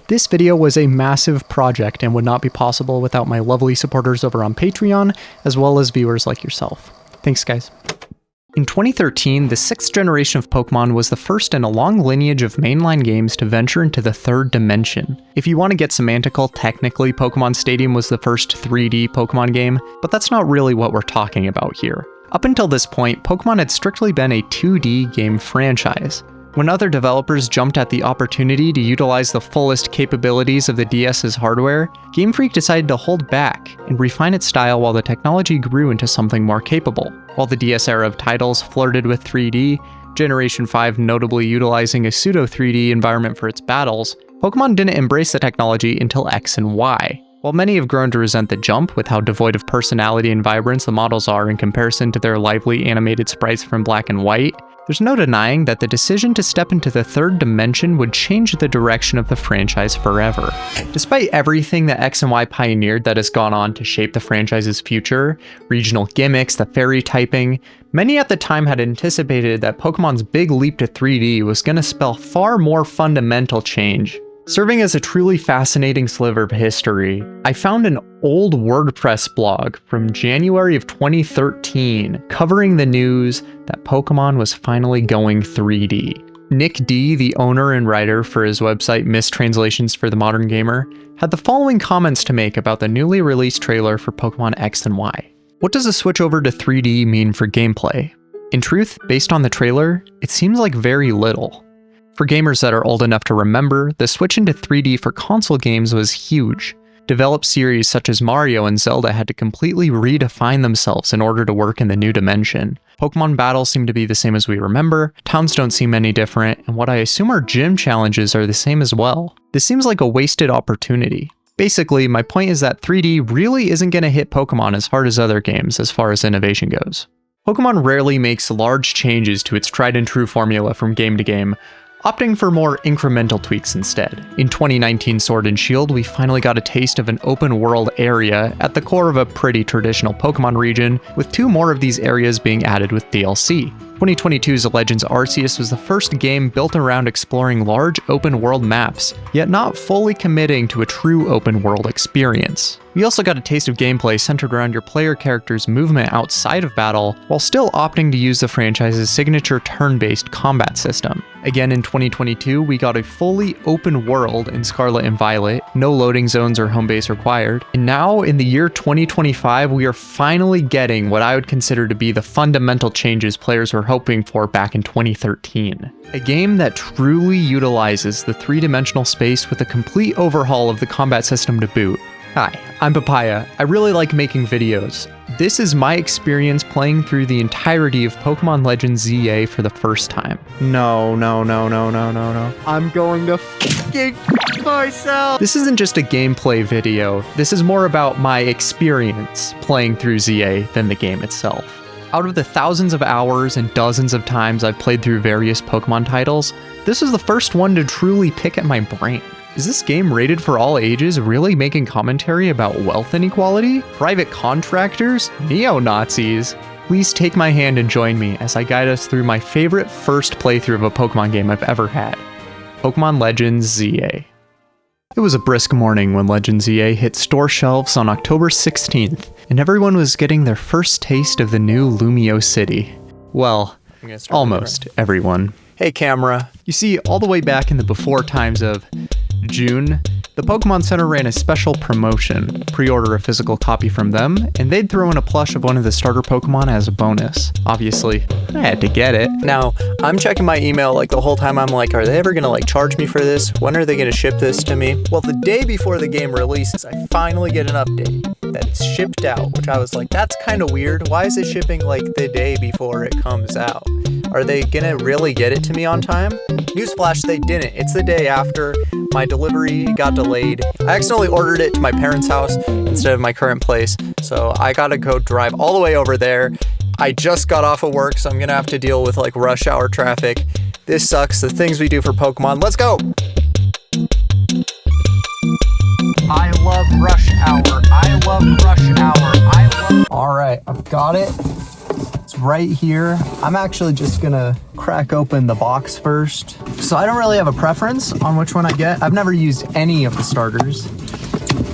This video was a massive project and would not be possible without my lovely supporters over on Patreon, as well as viewers like yourself. Thanks, guys. In 2013, the 6th generation of Pokemon was the first in a long lineage of mainline games to venture into the third dimension. If you want to get semantical, technically Pokemon Stadium was the first 3D Pokemon game, but that's not really what we're talking about here. Up until this point, Pokemon had strictly been a 2D game franchise. When other developers jumped at the opportunity to utilize the fullest capabilities of the DS's hardware, Game Freak decided to hold back and refine its style while the technology grew into something more capable. While the DS era of titles flirted with 3D, Generation 5 notably utilizing a pseudo-3D environment for its battles, Pokemon didn't embrace the technology until X and Y. While many have grown to resent the jump with how devoid of personality and vibrance the models are in comparison to their lively animated sprites from Black and White, there's no denying that the decision to step into the third dimension would change the direction of the franchise forever. Despite everything that X and Y pioneered that has gone on to shape the franchise's future, regional gimmicks, the fairy typing, many at the time had anticipated that Pokemon's big leap to 3D was going to spell far more fundamental change. Serving as a truly fascinating sliver of history, I found an old WordPress blog from January of 2013 covering the news that Pokemon was finally going 3D. Nick D, the owner and writer for his website Mistranslations for the Modern Gamer, had the following comments to make about the newly released trailer for Pokemon X and Y. What does a switch over to 3D mean for gameplay? In truth, based on the trailer, it seems like very little. For gamers that are old enough to remember, the switch into 3D for console games was huge. Developed series such as Mario and Zelda had to completely redefine themselves in order to work in the new dimension. Pokemon battles seem to be the same as we remember, towns don't seem any different, and what I assume are gym challenges are the same as well. This seems like a wasted opportunity. Basically, my point is that 3D really isn't going to hit Pokemon as hard as other games as far as innovation goes. Pokemon rarely makes large changes to its tried and true formula from game to game, opting for more incremental tweaks instead. In 2019 Sword and Shield, we finally got a taste of an open world area at the core of a pretty traditional Pokemon region, with 2 more of these areas being added with DLC. 2022's Legends Arceus was the first game built around exploring large open world maps, yet not fully committing to a true open world experience. We also got a taste of gameplay centered around your player character's movement outside of battle, while still opting to use the franchise's signature turn-based combat system. Again in 2022, we got a fully open world in Scarlet and Violet, no loading zones or home base required, and now in the year 2025, we are finally getting what I would consider to be the fundamental changes players were hoping for back in 2013. A game that truly utilizes the 3-dimensional space with a complete overhaul of the combat system to boot. Hi, I'm Papaya. I really like making videos. This is my experience playing through the entirety of Pokémon Legends ZA for the first time. No. I'm going to f***ing myself. This isn't just a gameplay video. This is more about my experience playing through ZA than the game itself. Out of the thousands of hours and dozens of times I've played through various Pokemon titles, this was the first one to truly pick at my brain. Is this game rated for all ages really making commentary about wealth inequality, private contractors, neo-Nazis? Please take my hand and join me as I guide us through my favorite first playthrough of a Pokemon game I've ever had, Pokemon Legends ZA. It was a brisk morning when Legends ZA hit store shelves on October 16th, and everyone was getting their first taste of the new Lumiose city. Well, almost everyone. Hey camera. You see, all the way back in the before times of June, the Pokemon Center ran a special promotion. Pre-order a physical copy from them, and they'd throw in a plush of one of the starter Pokemon as a bonus. Obviously, I had to get it. Now, I'm checking my email like the whole time. I'm like, are they ever gonna charge me for this? When are they gonna ship this to me? Well, the day before the game releases, I finally get an update that it's shipped out, which I was like, that's kind of weird. Why is it shipping the day before it comes out? Are they gonna really get it to me on time? Newsflash, they didn't. It's the day after. My delivery got delayed. I accidentally ordered it to my parents' house instead of my current place, so I gotta go drive all the way over there. I just got off of work, so I'm gonna have to deal with rush hour traffic. This sucks. The things we do for Pokemon. Let's go! I love rush hour. Alright, I've got it. It's it's right here. I'm actually just gonna crack open the box first. So I don't really have a preference on which one I get. I've never used any of the starters.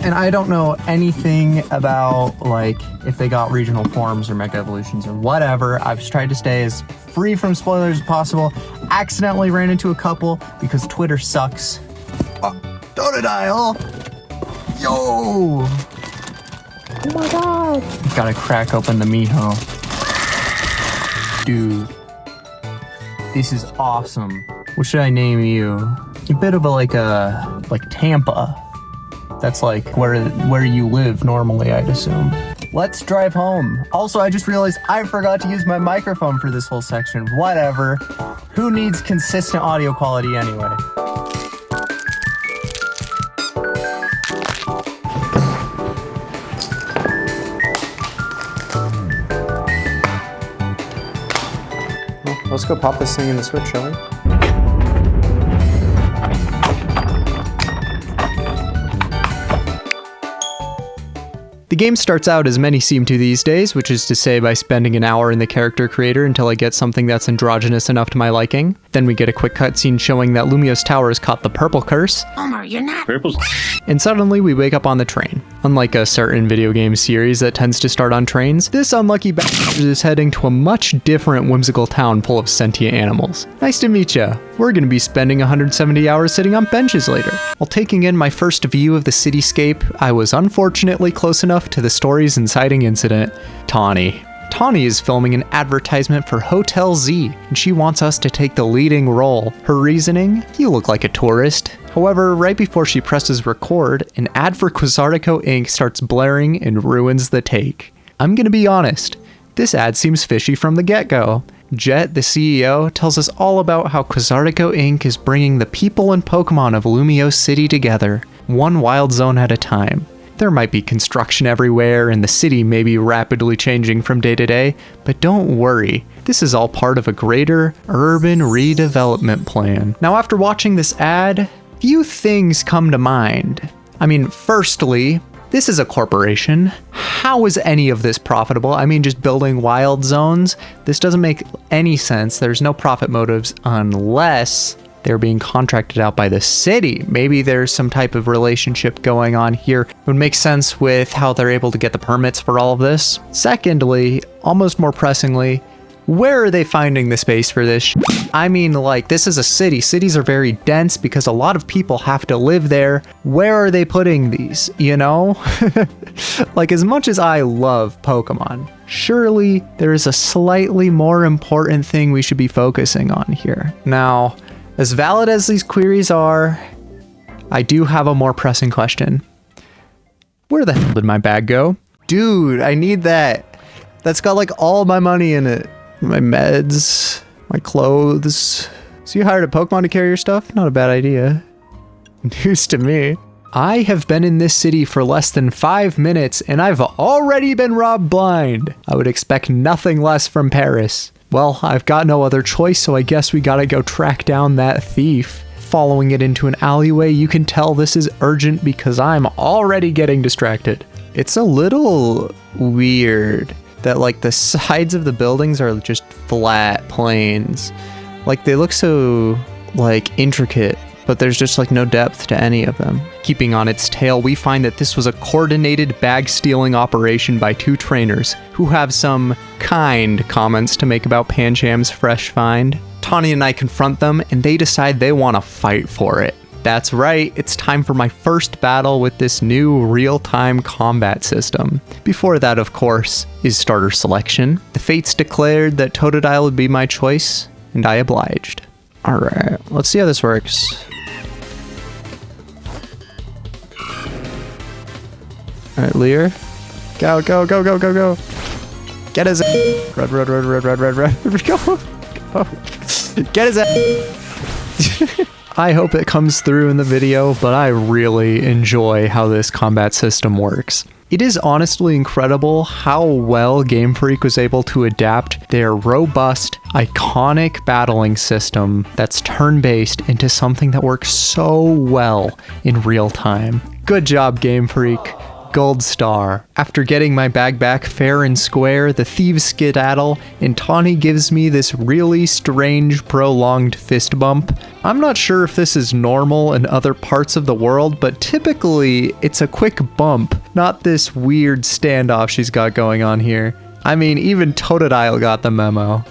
And I don't know anything about like if they got regional forms or mega evolutions or whatever. I've just tried to stay as free from spoilers as possible. Accidentally ran into a couple because Twitter sucks. Oh, Totodile! Yo! Oh my god! Gotta crack open the Miho. Dude. This is awesome. What should I name you? A bit of like Tampa. That's like where you live normally, I'd assume. Let's drive home. Also, I just realized I forgot to use my microphone for this whole section. Whatever. Who needs consistent audio quality anyway? Well, let's go pop this thing in the Switch, shall we? The game starts out as many seem to these days, which is to say by spending an hour in the character creator until I get something that's androgynous enough to my liking. Then we get a quick cutscene showing that Lumiose Tower has caught the purple curse. Homer, you're not. Purple's. And suddenly we wake up on the train. Unlike a certain video game series that tends to start on trains, this unlucky bastard is heading to a much different whimsical town full of sentient animals. Nice to meet ya. We're gonna be spending 170 hours sitting on benches later. While taking in my first view of the cityscape, I was unfortunately close enough to the story's inciting incident. Tawny is filming an advertisement for Hotel Z, and she wants us to take the leading role. Her reasoning? You look like a tourist. However, right before she presses record, an ad for Quasartico Inc. starts blaring and ruins the take. I'm gonna be honest, this ad seems fishy from the get-go. Jett, the CEO, tells us all about how Quasartico Inc. is bringing the people and Pokemon of Lumiose City together, one wild zone at a time. There might be construction everywhere and the city may be rapidly changing from day to day, but don't worry, this is all part of a greater urban redevelopment plan. Now after watching this ad, few things come to mind. I mean, firstly, this is a corporation. How is any of this profitable? I mean, just building wild zones? This doesn't make any sense. There's no profit motives unless they're being contracted out by the city. Maybe there's some type of relationship going on here. It would make sense with how they're able to get the permits for all of this. Secondly, almost more pressingly, where are they finding the space for this? I mean, like, this is a city. Cities are very dense because a lot of people have to live there. Where are they putting these, you know? Like, as much as I love Pokemon, surely there is a slightly more important thing we should be focusing on here. Now, as valid as these queries are, I do have a more pressing question. Where the hell did my bag go? Dude, I need that. That's got like all my money in it. My meds, my clothes. So you hired a Pokemon to carry your stuff? Not a bad idea. News to me. I have been in this city for less than 5 minutes and I've already been robbed blind. I would expect nothing less from Paris. Well, I've got no other choice, so I guess we gotta go track down that thief. Following it into an alleyway, you can tell this is urgent because I'm already getting distracted. It's a little weird that like the sides of the buildings are just flat planes. Like they look so like intricate, but there's just like no depth to any of them. Keeping on its tail, we find that this was a coordinated bag stealing operation by 2 trainers who have some kind comments to make about Pancham's fresh find. Tawny and I confront them and they decide they want to fight for it. That's right, it's time for my first battle with this new real-time combat system. Before that, of course, is starter selection. The fates declared that Totodile would be my choice, and I obliged. Alright, let's see how this works. Alright, Lear. Go, go, go, go, go, go. Get his ass. Red, red, red, red, red, red, red. Go. Go. Get his ass. I hope it comes through in the video, but I really enjoy how this combat system works. It is honestly incredible how well Game Freak was able to adapt their robust, iconic battling system that's turn-based into something that works so well in real time. Good job, Game Freak. Gold star. After getting my bag back fair and square, the thieves skedaddle, and Tawny gives me this really strange prolonged fist bump. I'm not sure if this is normal in other parts of the world, but typically it's a quick bump, not this weird standoff she's got going on here. I mean, even Totodile got the memo.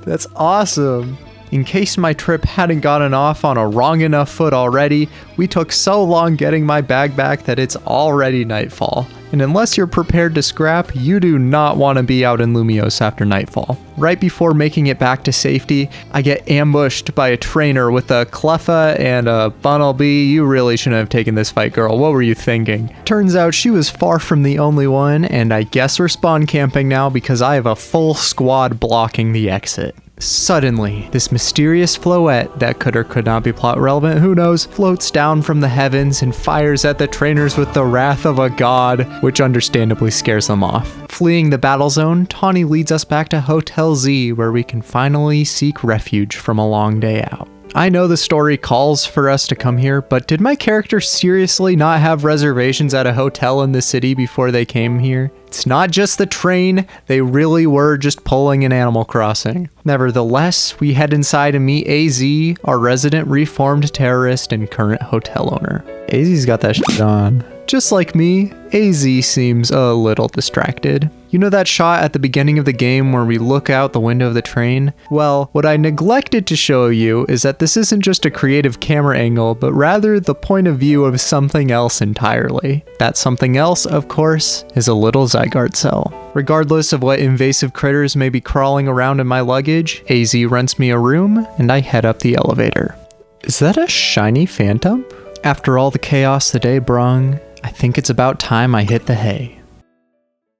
That's awesome. In case my trip hadn't gotten off on a wrong enough foot already, we took so long getting my bag back that it's already nightfall. And unless you're prepared to scrap, you do not want to be out in Lumiose after nightfall. Right before making it back to safety, I get ambushed by a trainer with a Cleffa and a Bunnelby. You really shouldn't have taken this fight, girl. What were you thinking? Turns out she was far from the only one, and I guess we're spawn camping now because I have a full squad blocking the exit. Suddenly, this mysterious floette that could or could not be plot relevant, who knows, floats down from the heavens and fires at the trainers with the wrath of a god, which understandably scares them off. Fleeing the battle zone, Tawny leads us back to Hotel Z, where we can finally seek refuge from a long day out. I know the story calls for us to come here, but did my character seriously not have reservations at a hotel in the city before they came here? It's not just the train, they really were just pulling an Animal Crossing. Nevertheless, we head inside and meet AZ, our resident reformed terrorist and current hotel owner. AZ's got that shit on. Just like me, AZ seems a little distracted. You know that shot at the beginning of the game where we look out the window of the train? Well, what I neglected to show you is that this isn't just a creative camera angle, but rather the point of view of something else entirely. That something else, of course, is a little Zygarde cell. Regardless of what invasive critters may be crawling around in my luggage, AZ rents me a room, and I head up the elevator. Is that a shiny phantom? After all the chaos the day brung, I think it's about time I hit the hay.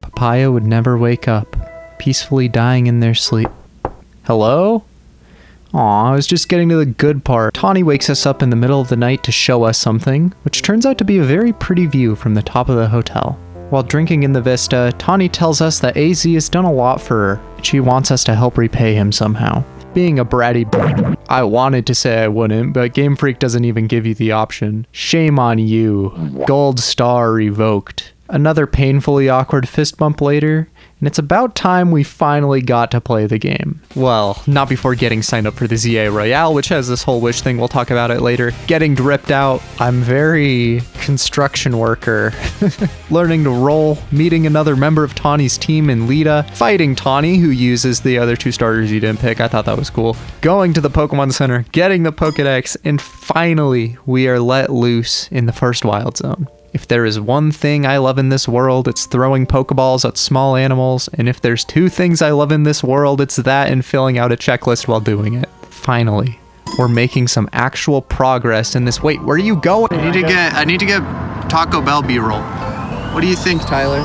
Papaya would never wake up, peacefully dying in their sleep. Hello? Aw, I was just getting to the good part. Tawny wakes us up in the middle of the night to show us something, which turns out to be a very pretty view from the top of the hotel. While drinking in the vista, Tawny tells us that AZ has done a lot for her, and she wants us to help repay him somehow. Being a bratty I wanted to say I wouldn't, but Game Freak doesn't even give you the option. Shame on you. Gold star revoked. Another painfully awkward fist bump later, and it's about time we finally got to play the game. Well, not before getting signed up for the ZA Royale, which has this whole wish thing, we'll talk about it later. Getting dripped out. I'm very construction worker. Learning to roll, meeting another member of Tawny's team in Lita, fighting Tawny, who uses the other two starters you didn't pick. I thought that was cool. Going to the Pokemon Center, getting the Pokedex, and finally, we are let loose in the first Wild Zone. If there is one thing I love in this world, it's throwing Pokeballs at small animals, and if there's two things I love in this world, it's that and filling out a checklist while doing it. Finally, we're making some actual progress in this. Wait, where are you going? I need to get Taco Bell B-roll. What do you think, Tyler?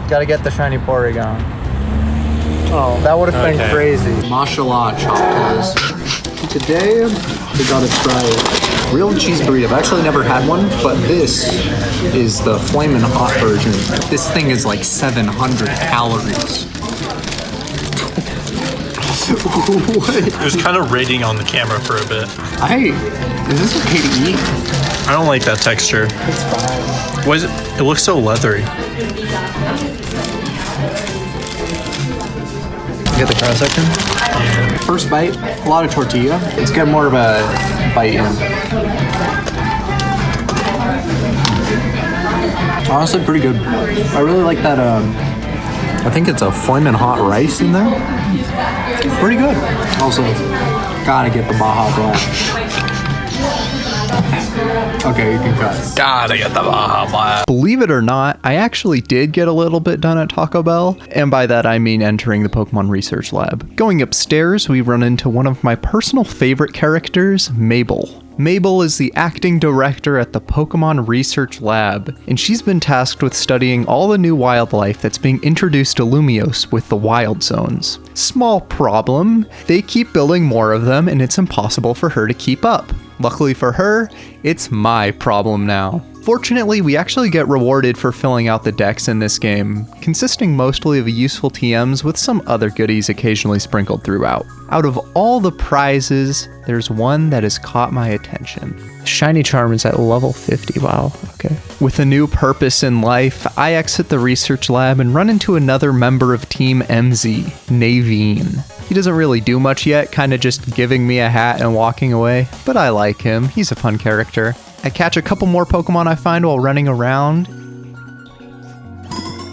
Gotta get the shiny Porygon. Oh, that would have been crazy. Mashallah, Chocolate. Today, we gotta try grilled cheese burrito. I've actually never had one, but this is the flamin' hot version. This thing is like 700 calories. It was kind of rating on the camera for a bit. Is this okay to eat? I don't like that texture. It's fine. Why is it? It looks so leathery. You get the cross section? Yeah. First bite, a lot of tortilla. Let's get more of a bite in. Honestly, pretty good. I really like that, I think it's a flamin' hot rice in there. Pretty good. Also, gotta get the Baja Blast. Okay, you can cut. Gotta get the Baja Blast. Believe it or not, I actually did get a little bit done at Taco Bell, and by that I mean entering the Pokemon Research Lab. Going upstairs, we run into one of my personal favorite characters, Mabel. Mabel is the acting director at the Pokemon Research Lab, and she's been tasked with studying all the new wildlife that's being introduced to Lumiose with the Wild Zones. Small problem, they keep building more of them and it's impossible for her to keep up. Luckily for her, it's my problem now. Fortunately, we actually get rewarded for filling out the decks in this game, consisting mostly of useful TMs with some other goodies occasionally sprinkled throughout. Out of all the prizes, there's one that has caught my attention. Shiny Charm is at level 50. Wow. Okay. With a new purpose in life, I exit the research lab and run into another member of Team MZ, Naveen. He doesn't really do much yet, kind of just giving me a hat and walking away, but I like him. He's a fun character. I catch a couple more Pokemon I find while running around.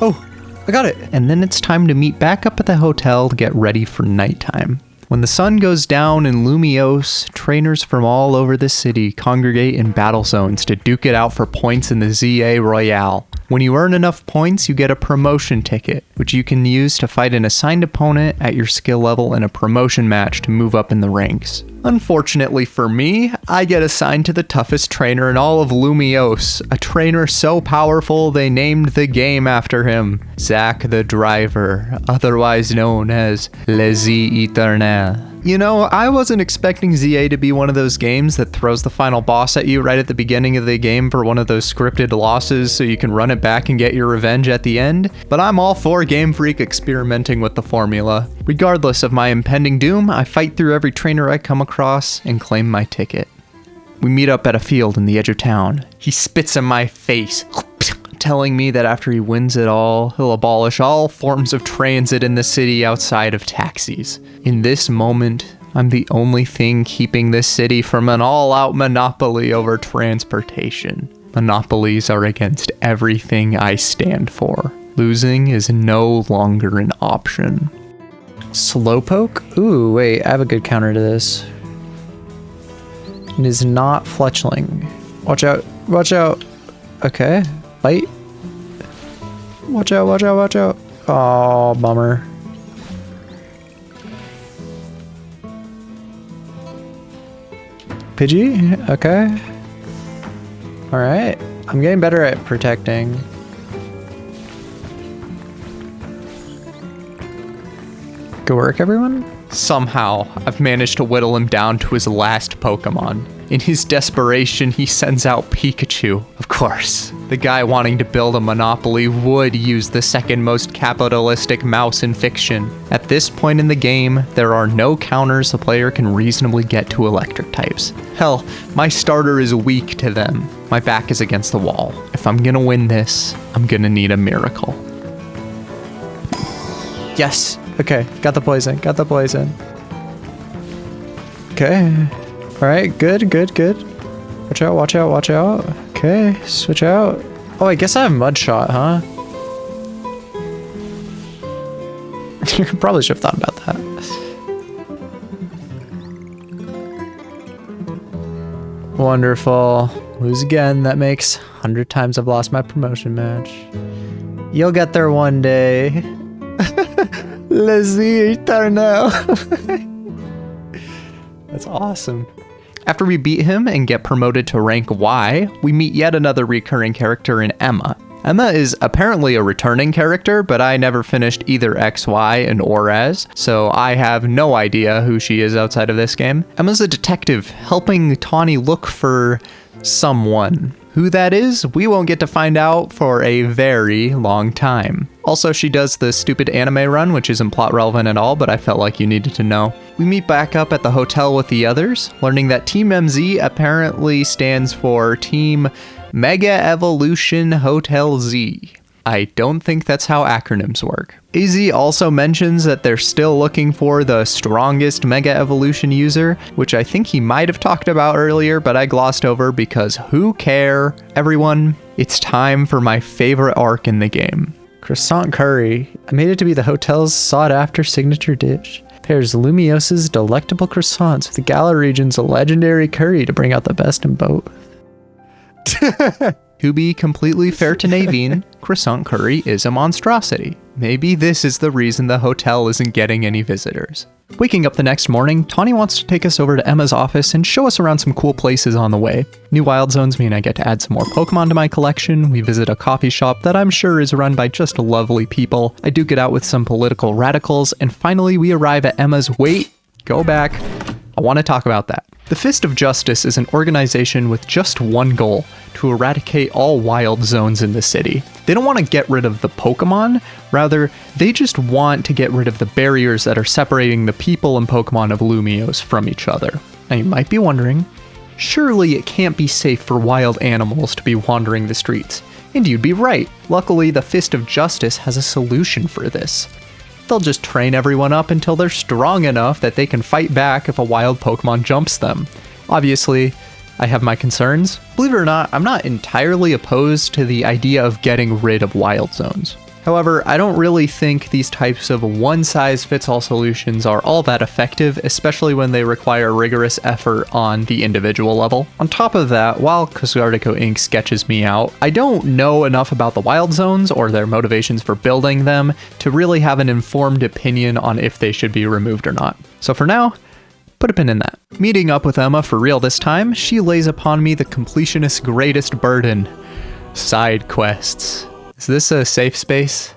Oh, I got it. And then it's time to meet back up at the hotel to get ready for nighttime. When the sun goes down in Lumiose, trainers from all over the city congregate in battle zones to duke it out for points in the ZA Royale. When you earn enough points, you get a promotion ticket, which you can use to fight an assigned opponent at your skill level in a promotion match to move up in the ranks. Unfortunately for me, I get assigned to the toughest trainer in all of Lumiose, a trainer so powerful they named the game after him, Zach the Driver, otherwise known as Les Eternel. You know, I wasn't expecting ZA to be one of those games that throws the final boss at you right at the beginning of the game for one of those scripted losses so you can run it back and get your revenge at the end, but I'm all for Game Freak experimenting with the formula. Regardless of my impending doom, I fight through every trainer I come across and claim my ticket. We meet up at a field in the edge of town. He spits in my face, telling me that after he wins it all, he'll abolish all forms of transit in the city outside of taxis. In this moment, I'm the only thing keeping this city from an all-out monopoly over transportation. Monopolies are against everything I stand for. Losing is no longer an option. Slowpoke? Ooh, wait, I have a good counter to this. It is not Fletchling. Watch out, watch out. Okay, bite. Watch out, watch out, watch out. Oh, bummer. Pidgey? Okay. Alright. I'm getting better at protecting. Good work, everyone. Somehow, I've managed to whittle him down to his last Pokemon. In his desperation, he sends out Pikachu. Of course, the guy wanting to build a monopoly would use the second most capitalistic mouse in fiction. At this point in the game, there are no counters the player can reasonably get to electric types. Hell, my starter is weak to them. My back is against the wall. If I'm gonna win this, I'm gonna need a miracle. Yes. Okay, got the poison, got the poison. Okay. Alright, good, good, good. Watch out, watch out, watch out. Okay, switch out. Oh, I guess I have Mud Shot, huh? Probably should have thought about that. Wonderful. Lose again. That makes 100 times I've lost my promotion match. You'll get there one day. Les Eternel. That's awesome. After we beat him and get promoted to rank Y, we meet yet another recurring character in Emma. Emma is apparently a returning character, but I never finished either XY and ORAS, so I have no idea who she is outside of this game. Emma's a detective helping Tawny look for someone. Who that is, we won't get to find out for a very long time. Also, she does the stupid anime run, which isn't plot relevant at all, but I felt like you needed to know. We meet back up at the hotel with the others, learning that Team MZ apparently stands for Team Mega Evolution Hotel Z. I don't think that's how acronyms work. AZ also mentions that they're still looking for the strongest Mega Evolution user, which I think he might have talked about earlier, but I glossed over because who care? Everyone, it's time for my favorite arc in the game. Croissant curry. I made it to be the hotel's sought-after signature dish. Pairs Lumiose's delectable croissants with the Galar region's legendary curry to bring out the best in both. To be completely fair to Naveen, croissant curry is a monstrosity. Maybe this is the reason the hotel isn't getting any visitors. Waking up the next morning, Tawny wants to take us over to Emma's office and show us around some cool places on the way. New wild zones mean I get to add some more Pokemon to my collection, we visit a coffee shop that I'm sure is run by just lovely people, I duke it out with some political radicals, and finally we arrive at Emma's— wait, go back, I want to talk about that. The Fist of Justice is an organization with just one goal: to eradicate all wild zones in the city. They don't want to get rid of the Pokemon, rather, they just want to get rid of the barriers that are separating the people and Pokemon of Lumiose from each other. Now you might be wondering, surely it can't be safe for wild animals to be wandering the streets. And you'd be right. Luckily, the Fist of Justice has a solution for this. They'll just train everyone up until they're strong enough that they can fight back if a wild Pokemon jumps them. Obviously, I have my concerns. Believe it or not, I'm not entirely opposed to the idea of getting rid of wild zones. However, I don't really think these types of one-size-fits-all solutions are all that effective, especially when they require rigorous effort on the individual level. On top of that, while Quasartico Inc. sketches me out, I don't know enough about the wild zones or their motivations for building them to really have an informed opinion on if they should be removed or not. So for now, put a pin in that. Meeting up with Emma for real this time, she lays upon me the completionist's greatest burden: side quests. Is this a safe space?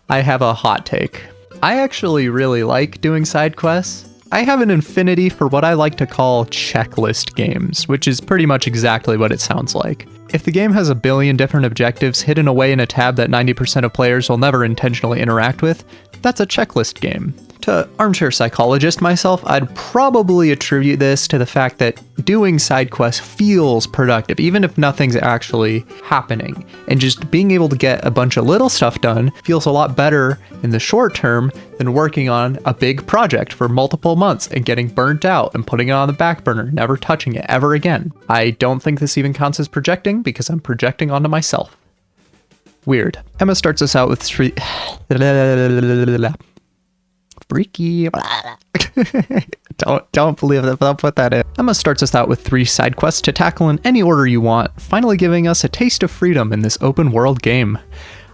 I have a hot take. I actually really like doing side quests. I have an affinity for what I like to call checklist games, which is pretty much exactly what it sounds like. If the game has a billion different objectives hidden away in a tab that 90% of players will never intentionally interact with, that's a checklist game. To armchair psychologist myself, I'd probably attribute this to the fact that doing side quests feels productive, even if nothing's actually happening. And just being able to get a bunch of little stuff done feels a lot better in the short term than working on a big project for multiple months and getting burnt out and putting it on the back burner, never touching it ever again. I don't think this even counts as projecting because I'm projecting onto myself. Weird. Emma starts us out with three... Freaky. Don't believe that, but I'll put that in. Emma starts us out with 3 side quests to tackle in any order you want, finally giving us a taste of freedom in this open world game.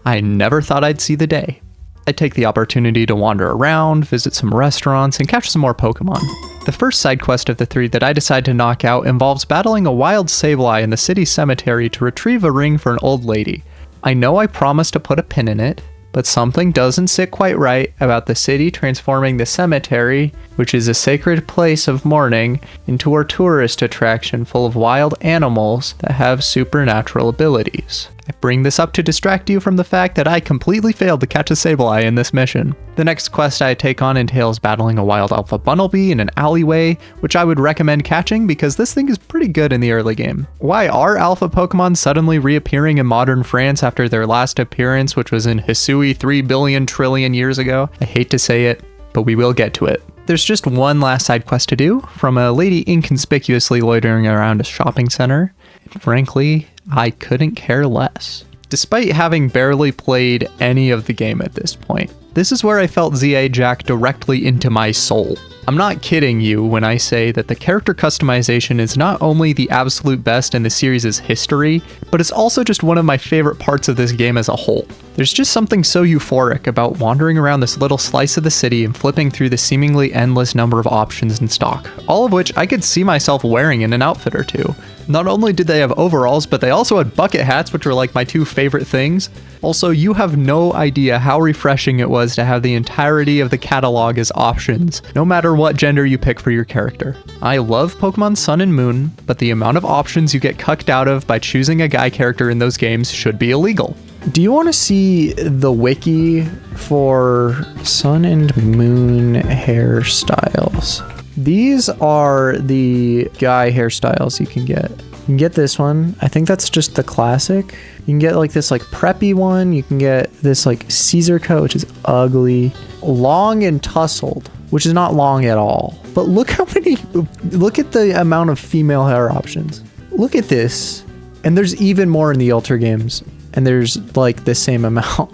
I never thought I'd see the day. I take the opportunity to wander around, visit some restaurants, and catch some more Pokemon. The first side quest of the 3 that I decide to knock out involves battling a wild Sableye in the city cemetery to retrieve a ring for an old lady. I know I promised to put a pin in it, but something doesn't sit quite right about the city transforming the cemetery, which is a sacred place of mourning, into a tourist attraction full of wild animals that have supernatural abilities. I bring this up to distract you from the fact that I completely failed to catch a Sableye in this mission. The next quest I take on entails battling a wild alpha Bunnelby in an alleyway, which I would recommend catching because this thing is pretty good in the early game. Why are alpha Pokemon suddenly reappearing in modern France after their last appearance, which was in Hisui 3 billion trillion years ago? I hate to say it, but we will get to it. There's just one last side quest to do, from a lady inconspicuously loitering around a shopping center. And frankly, I couldn't care less. Despite having barely played any of the game at this point, this is where I felt ZA jack directly into my soul. I'm not kidding you when I say that the character customization is not only the absolute best in the series' history, but it's also just one of my favorite parts of this game as a whole. There's just something so euphoric about wandering around this little slice of the city and flipping through the seemingly endless number of options in stock, all of which I could see myself wearing in an outfit or two. Not only did they have overalls, but they also had bucket hats, which were like my 2 favorite things. Also, you have no idea how refreshing it was to have the entirety of the catalog as options, no matter what gender you pick for your character. I love Pokemon Sun and Moon, but the amount of options you get cucked out of by choosing a guy character in those games should be illegal. Do you want to see the wiki for Sun and Moon hairstyles? These are the guy hairstyles you can get. You can get this one. I think that's just the classic. You can get like this like preppy one. You can get this like Caesar cut, which is ugly. Long and tussled, which is not long at all. But look at the amount of female hair options. Look at this. And there's even more in the Ultra games. And there's like the same amount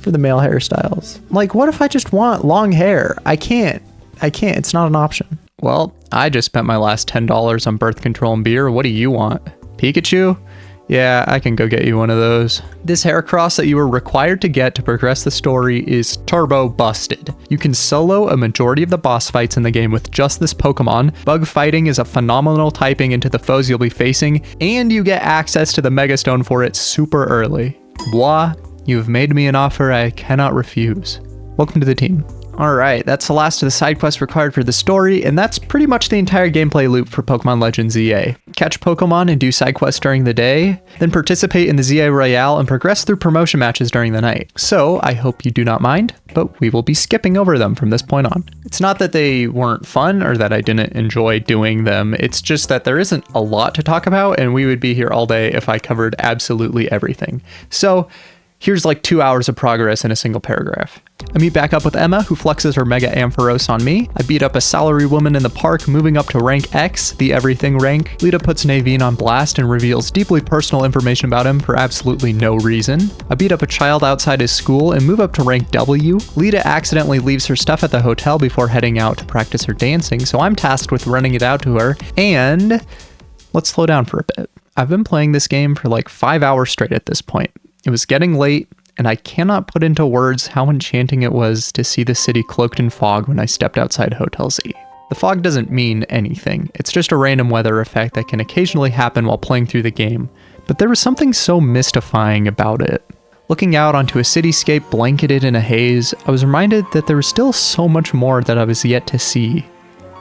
for the male hairstyles. Like, what if I just want long hair? I can't. It's not an option. Well, I just spent my last $10 on birth control and beer. What do you want? Pikachu? Yeah, I can go get you one of those. This Heracross that you were required to get to progress the story is turbo busted. You can solo a majority of the boss fights in the game with just this Pokemon. Bug fighting is a phenomenal typing into the foes you'll be facing, and you get access to the Megastone for it super early. Blah, you've made me an offer I cannot refuse. Welcome to the team. Alright, that's the last of the side quests required for the story, and that's pretty much the entire gameplay loop for Pokémon Legends ZA. Catch Pokémon and do side quests during the day, then participate in the ZA Royale and progress through promotion matches during the night. So, I hope you do not mind, but we will be skipping over them from this point on. It's not that they weren't fun or that I didn't enjoy doing them, it's just that there isn't a lot to talk about, and we would be here all day if I covered absolutely everything. So, here's like 2 hours of progress in a single paragraph. I meet back up with Emma, who flexes her Mega Ampharos on me. I beat up a salary woman in the park, moving up to rank X, the everything rank. Lita puts Naveen on blast and reveals deeply personal information about him for absolutely no reason. I beat up a child outside his school and move up to rank W. Lita accidentally leaves her stuff at the hotel before heading out to practice her dancing, so I'm tasked with running it out to her. And let's slow down for a bit. I've been playing this game for like 5 hours straight at this point. It was getting late, and I cannot put into words how enchanting it was to see the city cloaked in fog when I stepped outside Hotel Z. The fog doesn't mean anything, it's just a random weather effect that can occasionally happen while playing through the game, but there was something so mystifying about it. Looking out onto a cityscape blanketed in a haze, I was reminded that there was still so much more that I was yet to see.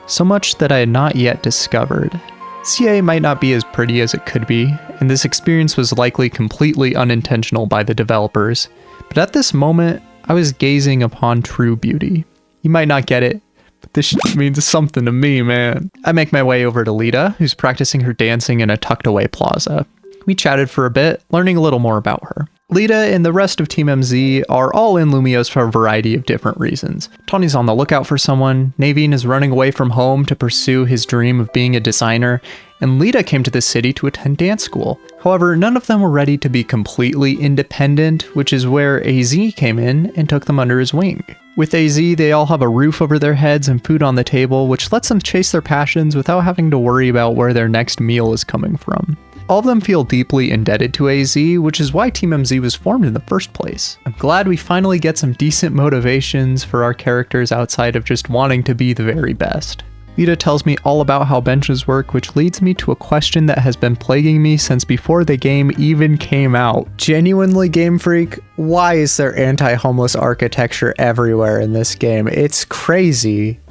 So much that I had not yet discovered. CA might not be as pretty as it could be, and this experience was likely completely unintentional by the developers, but at this moment, I was gazing upon true beauty. You might not get it, but this shit means something to me, man. I make my way over to Lita, who's practicing her dancing in a tucked-away plaza. We chatted for a bit, learning a little more about her. Lita and the rest of Team MZ are all in Lumiose for a variety of different reasons. Tawny's on the lookout for someone, Naveen is running away from home to pursue his dream of being a designer, and Lita came to the city to attend dance school. However, none of them were ready to be completely independent, which is where AZ came in and took them under his wing. With AZ, they all have a roof over their heads and food on the table, which lets them chase their passions without having to worry about where their next meal is coming from. All of them feel deeply indebted to AZ, which is why Team MZ was formed in the first place. I'm glad we finally get some decent motivations for our characters outside of just wanting to be the very best. Lita tells me all about how benches work, which leads me to a question that has been plaguing me since before the game even came out. Genuinely, Game Freak, why is there anti-homeless architecture everywhere in this game? It's crazy.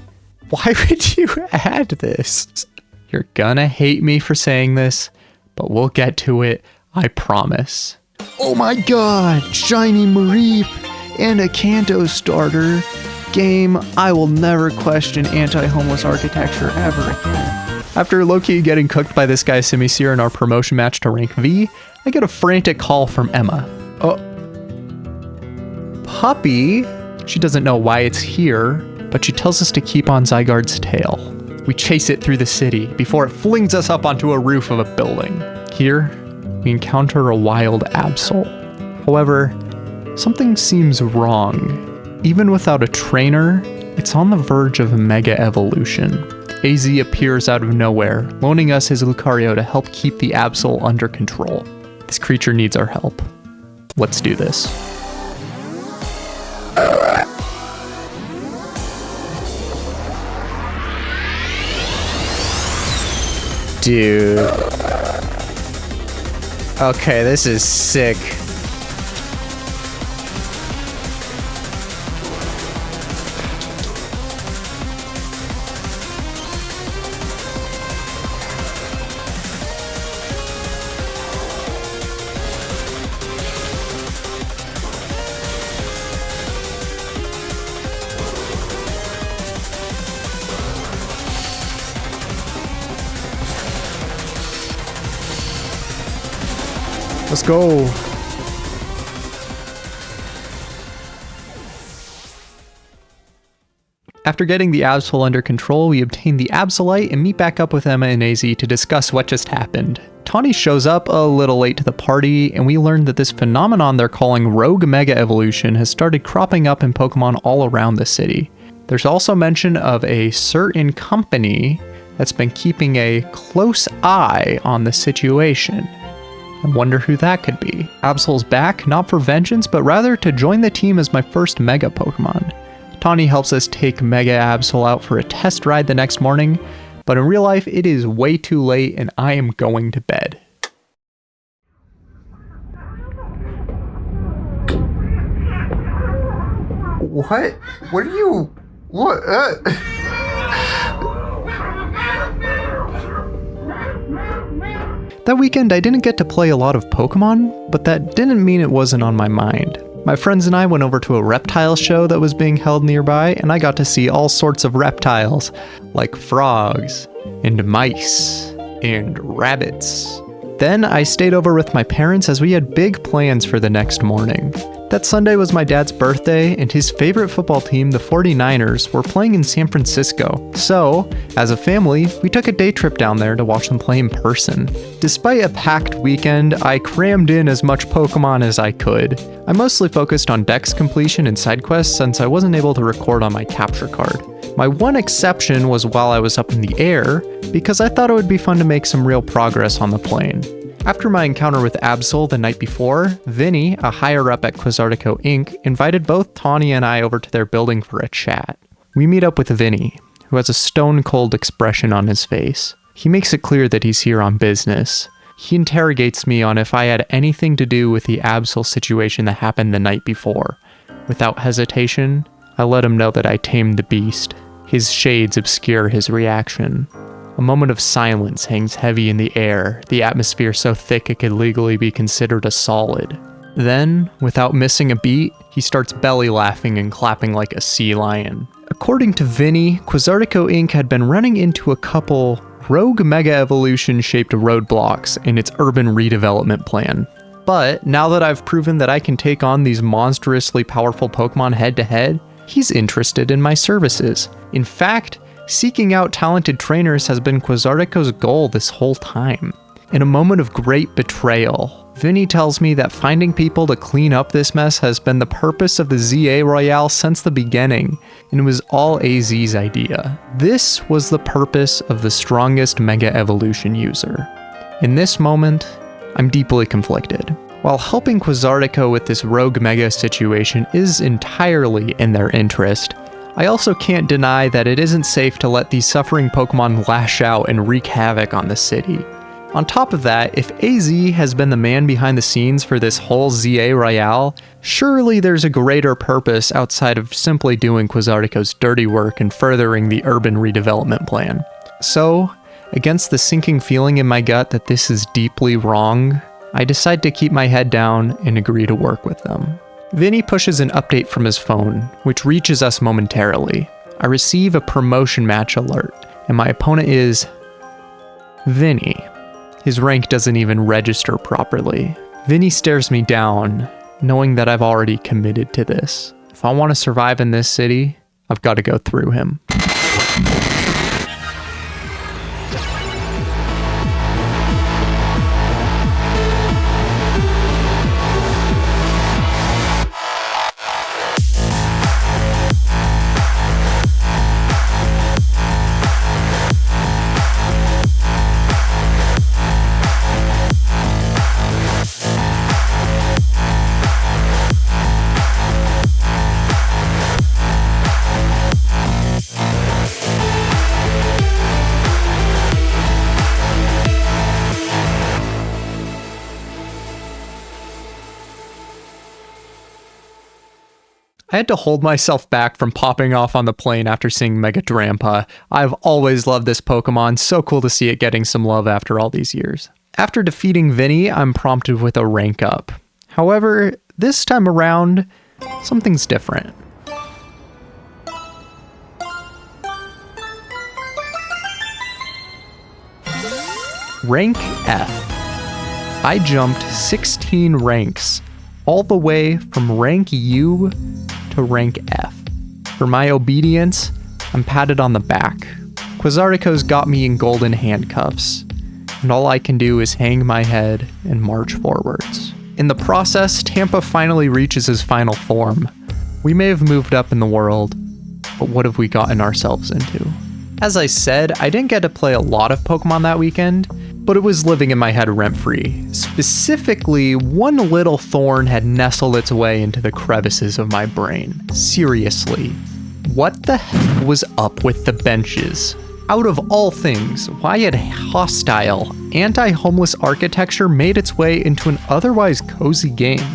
Why would you add this? You're gonna hate me for saying this, but we'll get to it, I promise. Oh my god, shiny Mareep and a Kanto starter. Game, I will never question anti-homeless architecture ever again. After Loki getting cooked by this guy Simisear in our promotion match to rank V, I get a frantic call from Emma. Oh. Puppy? She doesn't know why it's here, but she tells us to keep on Zygarde's tail. We chase it through the city before it flings us up onto a roof of a building. Here, we encounter a wild Absol. However, something seems wrong. Even without a trainer, it's on the verge of mega evolution. AZ appears out of nowhere, loaning us his Lucario to help keep the Absol under control. This creature needs our help. Let's do this. Dude. Okay, this is sick. Let's go. After getting the Absol under control, we obtain the Absolite and meet back up with Emma and AZ to discuss what just happened. Tawny shows up a little late to the party, and we learn that this phenomenon they're calling Rogue Mega Evolution has started cropping up in Pokemon all around the city. There's also mention of a certain company that's been keeping a close eye on the situation. I wonder who that could be. Absol's back, not for vengeance, but rather to join the team as my first Mega Pokemon. Tawny helps us take Mega Absol out for a test ride the next morning, but in real life it is way too late and I am going to bed. What? What are you... What? That weekend, I didn't get to play a lot of Pokemon, but that didn't mean it wasn't on my mind. My friends and I went over to a reptile show that was being held nearby, and I got to see all sorts of reptiles, like frogs, and mice, and rabbits. Then I stayed over with my parents as we had big plans for the next morning. That Sunday was my dad's birthday, and his favorite football team, the 49ers, were playing in San Francisco. So, as a family, we took a day trip down there to watch them play in person. Despite a packed weekend, I crammed in as much Pokemon as I could. I mostly focused on dex completion and side quests since I wasn't able to record on my capture card. My one exception was while I was up in the air, because I thought it would be fun to make some real progress on the plane. After my encounter with Absol the night before, Vinnie, a higher up at Quasartico Inc., invited both Tawny and I over to their building for a chat. We meet up with Vinnie, who has a stone-cold expression on his face. He makes it clear that he's here on business. He interrogates me on if I had anything to do with the Absol situation that happened the night before. Without hesitation, I let him know that I tamed the beast. His shades obscure his reaction. A moment of silence hangs heavy in the air, the atmosphere so thick it could legally be considered a solid. Then, without missing a beat, he starts belly laughing and clapping like a sea lion. According to Vinnie, Quasartico Inc. had been running into a couple rogue Mega Evolution-shaped roadblocks in its urban redevelopment plan. But now that I've proven that I can take on these monstrously powerful Pokemon head-to-head, he's interested in my services. In fact, seeking out talented trainers has been Quasartico's goal this whole time. In a moment of great betrayal, Vinnie tells me that finding people to clean up this mess has been the purpose of the ZA Royale since the beginning, and it was all AZ's idea. This was the purpose of the strongest Mega Evolution user. In this moment, I'm deeply conflicted. While helping Quasartico with this rogue Mega situation is entirely in their interest, I also can't deny that it isn't safe to let these suffering Pokemon lash out and wreak havoc on the city. On top of that, if AZ has been the man behind the scenes for this whole ZA Royale, surely there's a greater purpose outside of simply doing Quasartico's dirty work and furthering the urban redevelopment plan. So, against the sinking feeling in my gut that this is deeply wrong, I decide to keep my head down and agree to work with them. Vinnie pushes an update from his phone, which reaches us momentarily. I receive a promotion match alert, and my opponent is Vinnie. His rank doesn't even register properly. Vinnie stares me down, knowing that I've already committed to this. If I want to survive in this city, I've got to go through him. I had to hold myself back from popping off on the plane after seeing Mega Drampa. I've always loved this Pokemon, so cool to see it getting some love after all these years. After defeating Vinnie, I'm prompted with a rank up. However, this time around, something's different. Rank F. I jumped 16 ranks, all the way from rank U to rank F. For my obedience, I'm patted on the back. Quasartico's got me in golden handcuffs, and all I can do is hang my head and march forwards. In the process, Tampa finally reaches his final form. We may have moved up in the world, but what have we gotten ourselves into? As I said, I didn't get to play a lot of Pokemon that weekend, but it was living in my head rent-free. Specifically, one little thorn had nestled its way into the crevices of my brain. Seriously, what the heck was up with the benches? Out of all things, why had hostile, anti-homeless architecture made its way into an otherwise cozy game?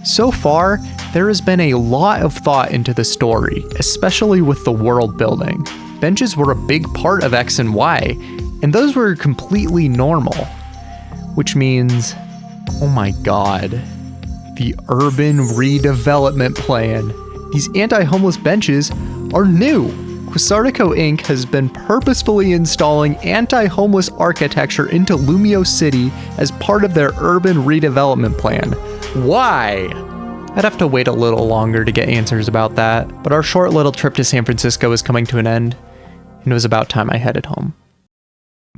So far, there has been a lot of thought into the story, especially with the world building. Benches were a big part of X and Y, and those were completely normal. Which means, oh my god, the urban redevelopment plan. These anti-homeless benches are new. Quasartico Inc. has been purposefully installing anti-homeless architecture into Lumiose City as part of their urban redevelopment plan. Why? I'd have to wait a little longer to get answers about that, but our short little trip to San Francisco is coming to an end, and it was about time I headed home.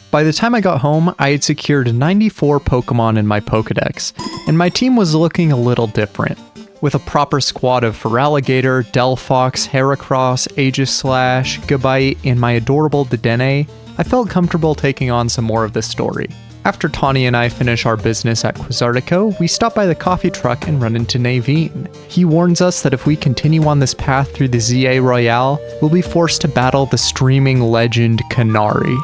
By the time I got home, I had secured 94 Pokemon in my Pokedex, and my team was looking a little different. With a proper squad of Feraligatr, Delphox, Heracross, Aegislash, Gabite, and my adorable Dedenne, I felt comfortable taking on some more of this story. After Tawny and I finish our business at Quasartico, we stop by the coffee truck and run into Naveen. He warns us that if we continue on this path through the ZA Royale, we'll be forced to battle the streaming legend Canary.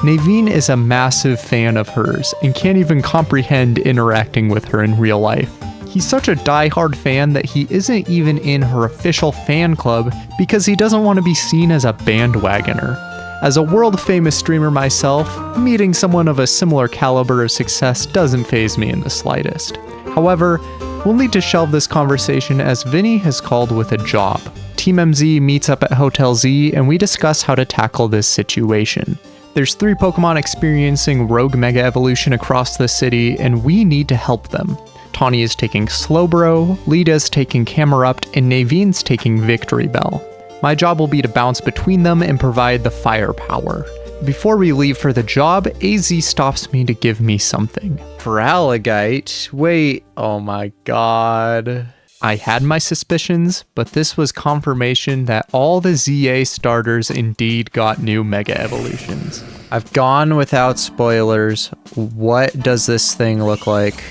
Naveen is a massive fan of hers and can't even comprehend interacting with her in real life. He's such a die-hard fan that he isn't even in her official fan club because he doesn't want to be seen as a bandwagoner. As a world-famous streamer myself, meeting someone of a similar caliber of success doesn't faze me in the slightest. However, we'll need to shelve this conversation as Vinnie has called with a job. Team MZ meets up at Hotel Z and we discuss how to tackle this situation. There's 3 Pokemon experiencing Rogue Mega Evolution across the city and we need to help them. Tawny is taking Slowbro, Lida's taking Camerupt, and Naveen's taking Victory Bell. My job will be to bounce between them and provide the firepower. Before we leave for the job, AZ stops me to give me something. Feraligatr? Wait, oh my god. I had my suspicions, but this was confirmation that all the ZA starters indeed got new Mega Evolutions. I've gone without spoilers. What does this thing look like?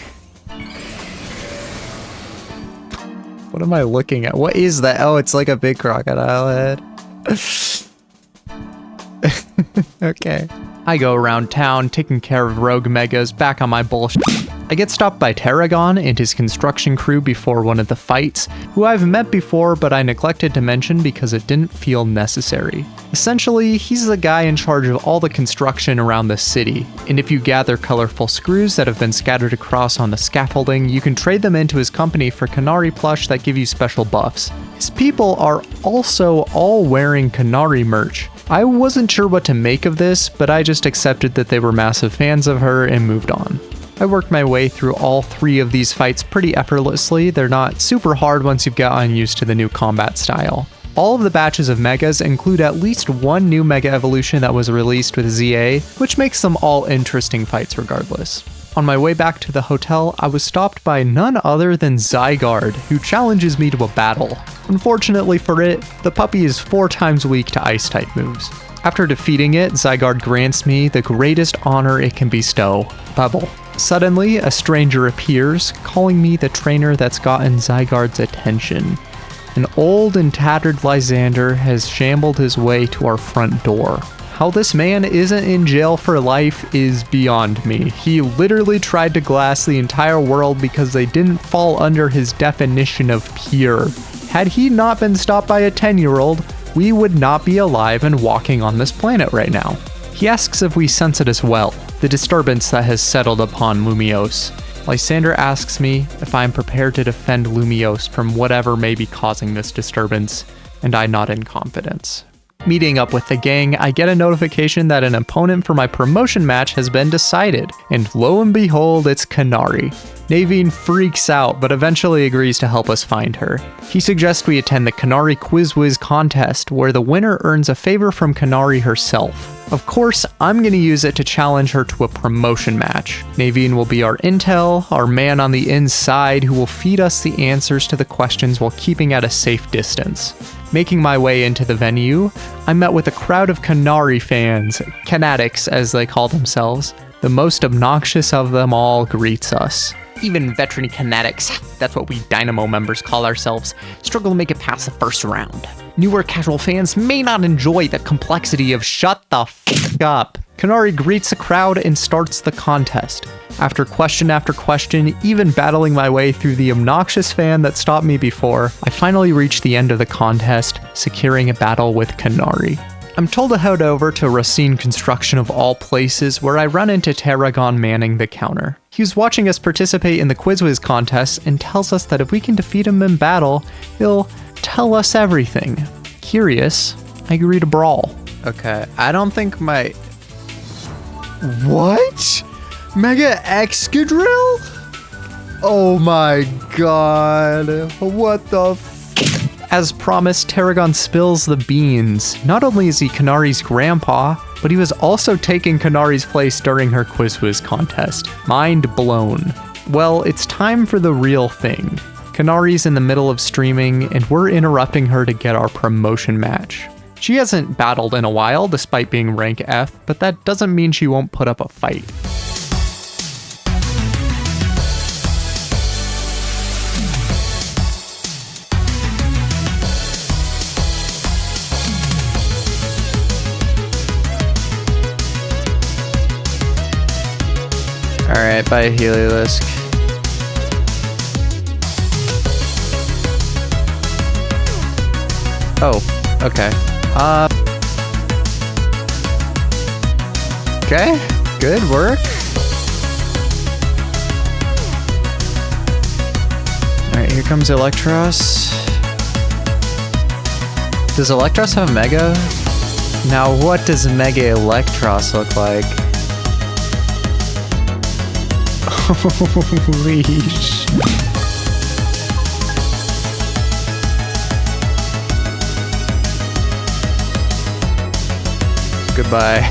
What am I looking at? What is that? Oh, it's like a big crocodile head. Okay. I go around town taking care of Rogue Megas, back on my bullshit. I get stopped by Tarragon and his construction crew before one of the fights, who I've met before but I neglected to mention because it didn't feel necessary. Essentially, he's the guy in charge of all the construction around the city, and if you gather colorful screws that have been scattered across on the scaffolding, you can trade them into his company for Canary plush that give you special buffs. His people are also all wearing Canary merch. I wasn't sure what to make of this, but I just accepted that they were massive fans of her and moved on. I worked my way through all 3 of these fights pretty effortlessly. They're not super hard once you've gotten used to the new combat style. All of the batches of Megas include at least 1 new Mega Evolution that was released with ZA, which makes them all interesting fights regardless. On my way back to the hotel, I was stopped by none other than Zygarde, who challenges me to a battle. Unfortunately for it, the puppy is 4 times weak to Ice-type moves. After defeating it, Zygarde grants me the greatest honor it can bestow, Pebble. Suddenly, a stranger appears, calling me the trainer that's gotten Zygarde's attention. An old and tattered Lysander has shambled his way to our front door. How this man isn't in jail for life is beyond me. He literally tried to glass the entire world because they didn't fall under his definition of pure. Had he not been stopped by a 10-year-old, we would not be alive and walking on this planet right now. He asks if we sense it as well, the disturbance that has settled upon Lumiose. Lysander asks me if I am prepared to defend Lumiose from whatever may be causing this disturbance, and I nod in confidence. Meeting up with the gang, I get a notification that an opponent for my promotion match has been decided, and lo and behold, it's Canary. Naveen freaks out, but eventually agrees to help us find her. He suggests we attend the Canary Quiz Whiz contest, where the winner earns a favor from Canary herself. Of course, I'm going to use it to challenge her to a promotion match. Naveen will be our intel, our man on the inside who will feed us the answers to the questions while keeping at a safe distance. Making my way into the venue, I met with a crowd of Canary fans, Canatics as they call themselves. The most obnoxious of them all greets us. Even veteran Canatics, that's what we Dynamo members call ourselves, struggle to make it past the first round. Newer casual fans may not enjoy the complexity of shut the f*** up. Canary greets the crowd and starts the contest. After question after question, even battling my way through the obnoxious fan that stopped me before, I finally reached the end of the contest, securing a battle with Canary. I'm told to head over to Racine Construction of all places, where I run into Tarragon manning the counter. He was watching us participate in the Quiz Whiz contest and tells us that if we can defeat him in battle, he'll tell us everything. Curious, I agree to brawl. Okay, I don't think my... What? Mega Excadrill? Oh my god. What the As promised, Tarragon spills the beans. Not only is he Canary's grandpa, but he was also taking Canary's place during her Quiz Whiz contest. Mind blown. Well, it's time for the real thing. Canary's in the middle of streaming, and we're interrupting her to get our promotion match. She hasn't battled in a while, despite being rank F, but that doesn't mean she won't put up a fight. Alright, bye Heliolisk. Oh, okay. Okay, good work. Alright, here comes Electros. Does Electros have Mega? Now what does Mega Electros look like? Holy shit. Goodbye.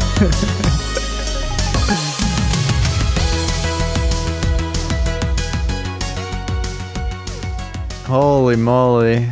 Holy moly.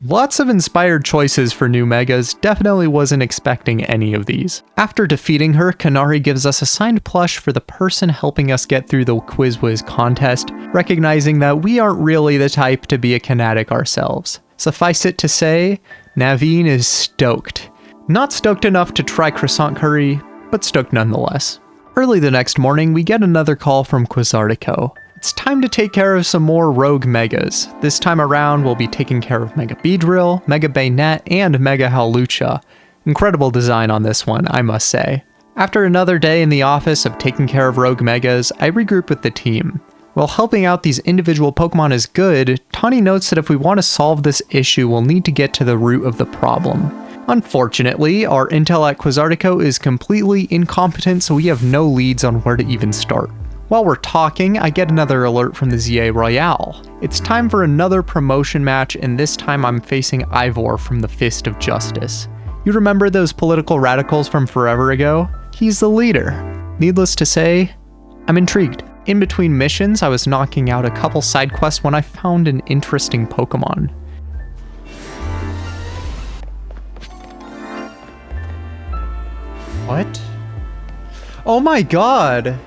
Lots of inspired choices for new Megas, definitely wasn't expecting any of these. After defeating her, Canary gives us a signed plush for the person helping us get through the Quiz Whiz contest, recognizing that we aren't really the type to be a Canatic ourselves. Suffice it to say, Naveen is stoked. Not stoked enough to try croissant curry, but stoked nonetheless. Early the next morning, we get another call from Quasartico. It's time to take care of some more rogue Megas. This time around, we'll be taking care of Mega Beedrill, Mega Bayonet, and Mega Hawlucha. Incredible design on this one, I must say. After another day in the office of taking care of rogue Megas, I regroup with the team. While helping out these individual Pokemon is good, Tawny notes that if we want to solve this issue, we'll need to get to the root of the problem. Unfortunately, our intel at Quasartico is completely incompetent, so we have no leads on where to even start. While we're talking, I get another alert from the ZA Royale. It's time for another promotion match, and this time I'm facing Ivor from the Fist of Justice. You remember those political radicals from forever ago? He's the leader. Needless to say, I'm intrigued. In between missions, I was knocking out a couple side quests when I found an interesting Pokemon. What? Oh my god!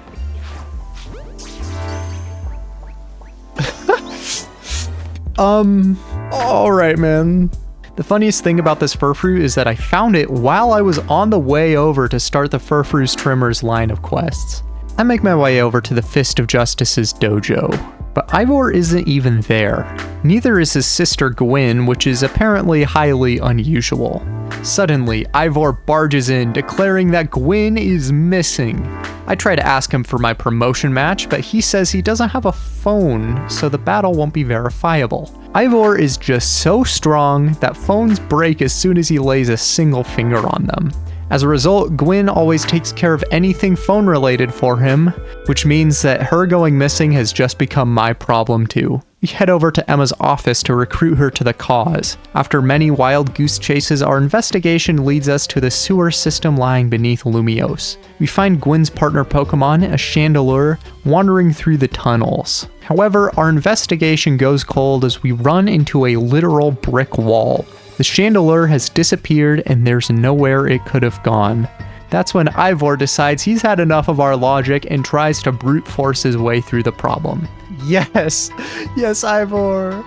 Alright, man. The funniest thing about this Furfrou is that I found it while I was on the way over to start the Furfrou's Trimmers line of quests. I make my way over to the Fist of Justice's dojo, but Ivor isn't even there. Neither is his sister Gwyn, which is apparently highly unusual. Suddenly, Ivor barges in, declaring that Gwyn is missing. I try to ask him for my promotion match, but he says he doesn't have a phone, so the battle won't be verifiable. Ivor is just so strong that phones break as soon as he lays a single finger on them. As a result, Gwyn always takes care of anything phone related for him, which means that her going missing has just become my problem too. We head over to Emma's office to recruit her to the cause. After many wild goose chases, our investigation leads us to the sewer system lying beneath Lumiose. We find Gwyn's partner Pokemon, a Chandelure, wandering through the tunnels. However, our investigation goes cold as we run into a literal brick wall. The Chandelure has disappeared and there's nowhere it could have gone. That's when Ivor decides he's had enough of our logic and tries to brute force his way through the problem. Yes! Yes, Ivor!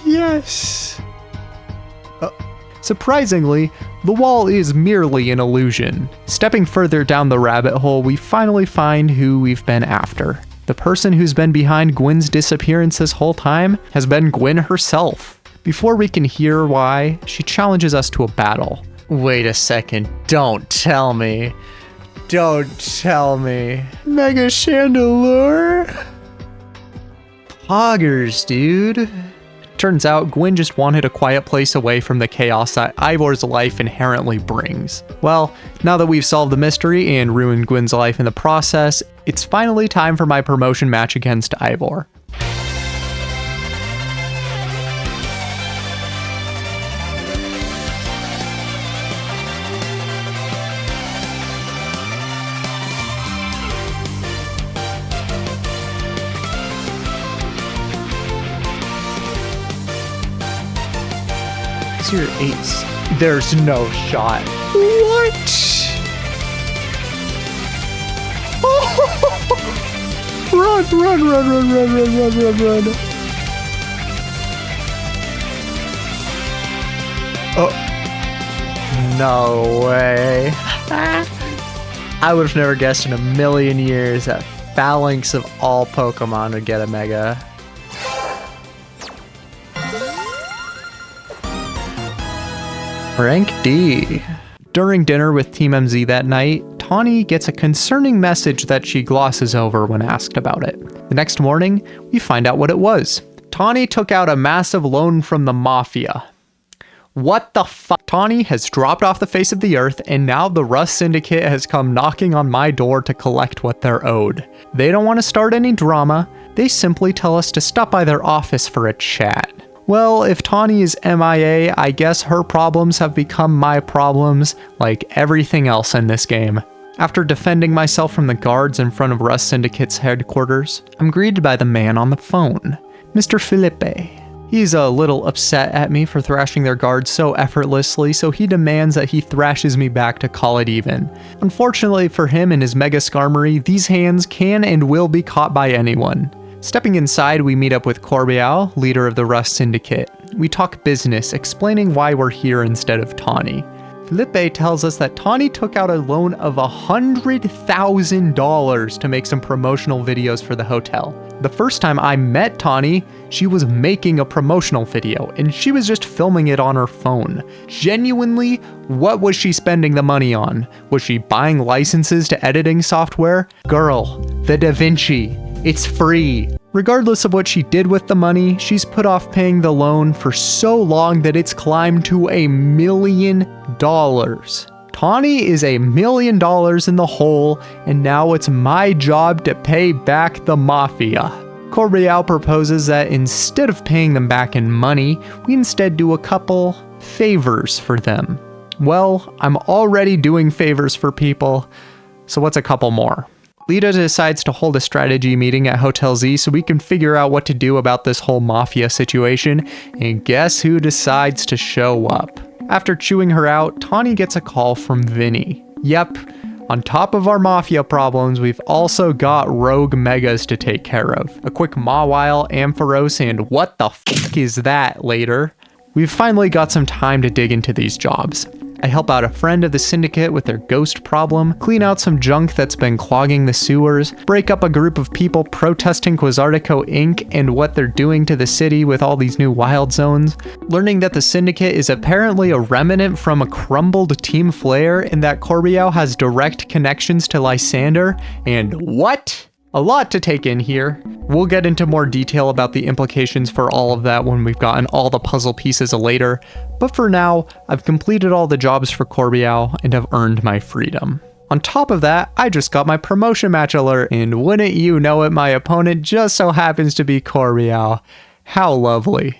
Yes! Surprisingly, the wall is merely an illusion. Stepping further down the rabbit hole, we finally find who we've been after. The person who's been behind Gwen's disappearance this whole time has been Gwen herself. Before we can hear why, she challenges us to a battle. Wait a second, don't tell me. Don't tell me. Mega Chandelure? Poggers, dude. Turns out Gwen just wanted a quiet place away from the chaos that Ivor's life inherently brings. Well, now that we've solved the mystery and ruined Gwen's life in the process, it's finally time for my promotion match against Ivor. Your ace. There's no shot. What? Run, run, run, run, run, run, run, run, run. Oh. No way. I would have never guessed in a million years that Phalanx of all Pokemon would get a Mega. Rank D. During dinner with Team MZ that night, Tawny gets a concerning message that she glosses over when asked about it. The next morning, we find out what it was. Tawny took out a massive loan from the Mafia. What the fuck? Tawny has dropped off the face of the earth, and now the Rust Syndicate has come knocking on my door to collect what they're owed. They don't want to start any drama, they simply tell us to stop by their office for a chat. Well, if Tawny is MIA, I guess her problems have become my problems, like everything else in this game. After defending myself from the guards in front of Rust Syndicate's headquarters, I'm greeted by the man on the phone, Mr. Felipe. He's a little upset at me for thrashing their guards so effortlessly, so he demands that he thrashes me back to call it even. Unfortunately for him and his Mega Skarmory, these hands can and will be caught by anyone. Stepping inside, we meet up with Corbial, leader of the Rust Syndicate. We talk business, explaining why we're here instead of Tawny. Felipe tells us that Tawny took out a loan of $100,000 to make some promotional videos for the hotel. The first time I met Tawny, she was making a promotional video, and she was just filming it on her phone. Genuinely, what was she spending the money on? Was she buying licenses to editing software? Girl, the DaVinci. It's free. Regardless of what she did with the money, she's put off paying the loan for so long that it's climbed to $1 million. Tawny is $1 million in the hole, and now it's my job to pay back the Mafia. Corbial proposes that instead of paying them back in money, we instead do a couple favors for them. Well, I'm already doing favors for people, so what's a couple more? Lita decides to hold a strategy meeting at Hotel Z so we can figure out what to do about this whole Mafia situation, and guess who decides to show up? After chewing her out, Tawny gets a call from Vinnie. Yep, on top of our Mafia problems, we've also got rogue Megas to take care of. A quick Mawile, Ampharos, and what the fuck is that later? We've finally got some time to dig into these jobs. I help out a friend of the syndicate with their ghost problem, clean out some junk that's been clogging the sewers, break up a group of people protesting Quasartico Inc. and what they're doing to the city with all these new wild zones, learning that the syndicate is apparently a remnant from a crumbled Team Flare and that Corbial has direct connections to Lysander, and what? A lot to take in here. We'll get into more detail about the implications for all of that when we've gotten all the puzzle pieces later, but for now, I've completed all the jobs for Corbial and have earned my freedom. On top of that, I just got my promotion match alert, and wouldn't you know it, my opponent just so happens to be Corbial. How lovely.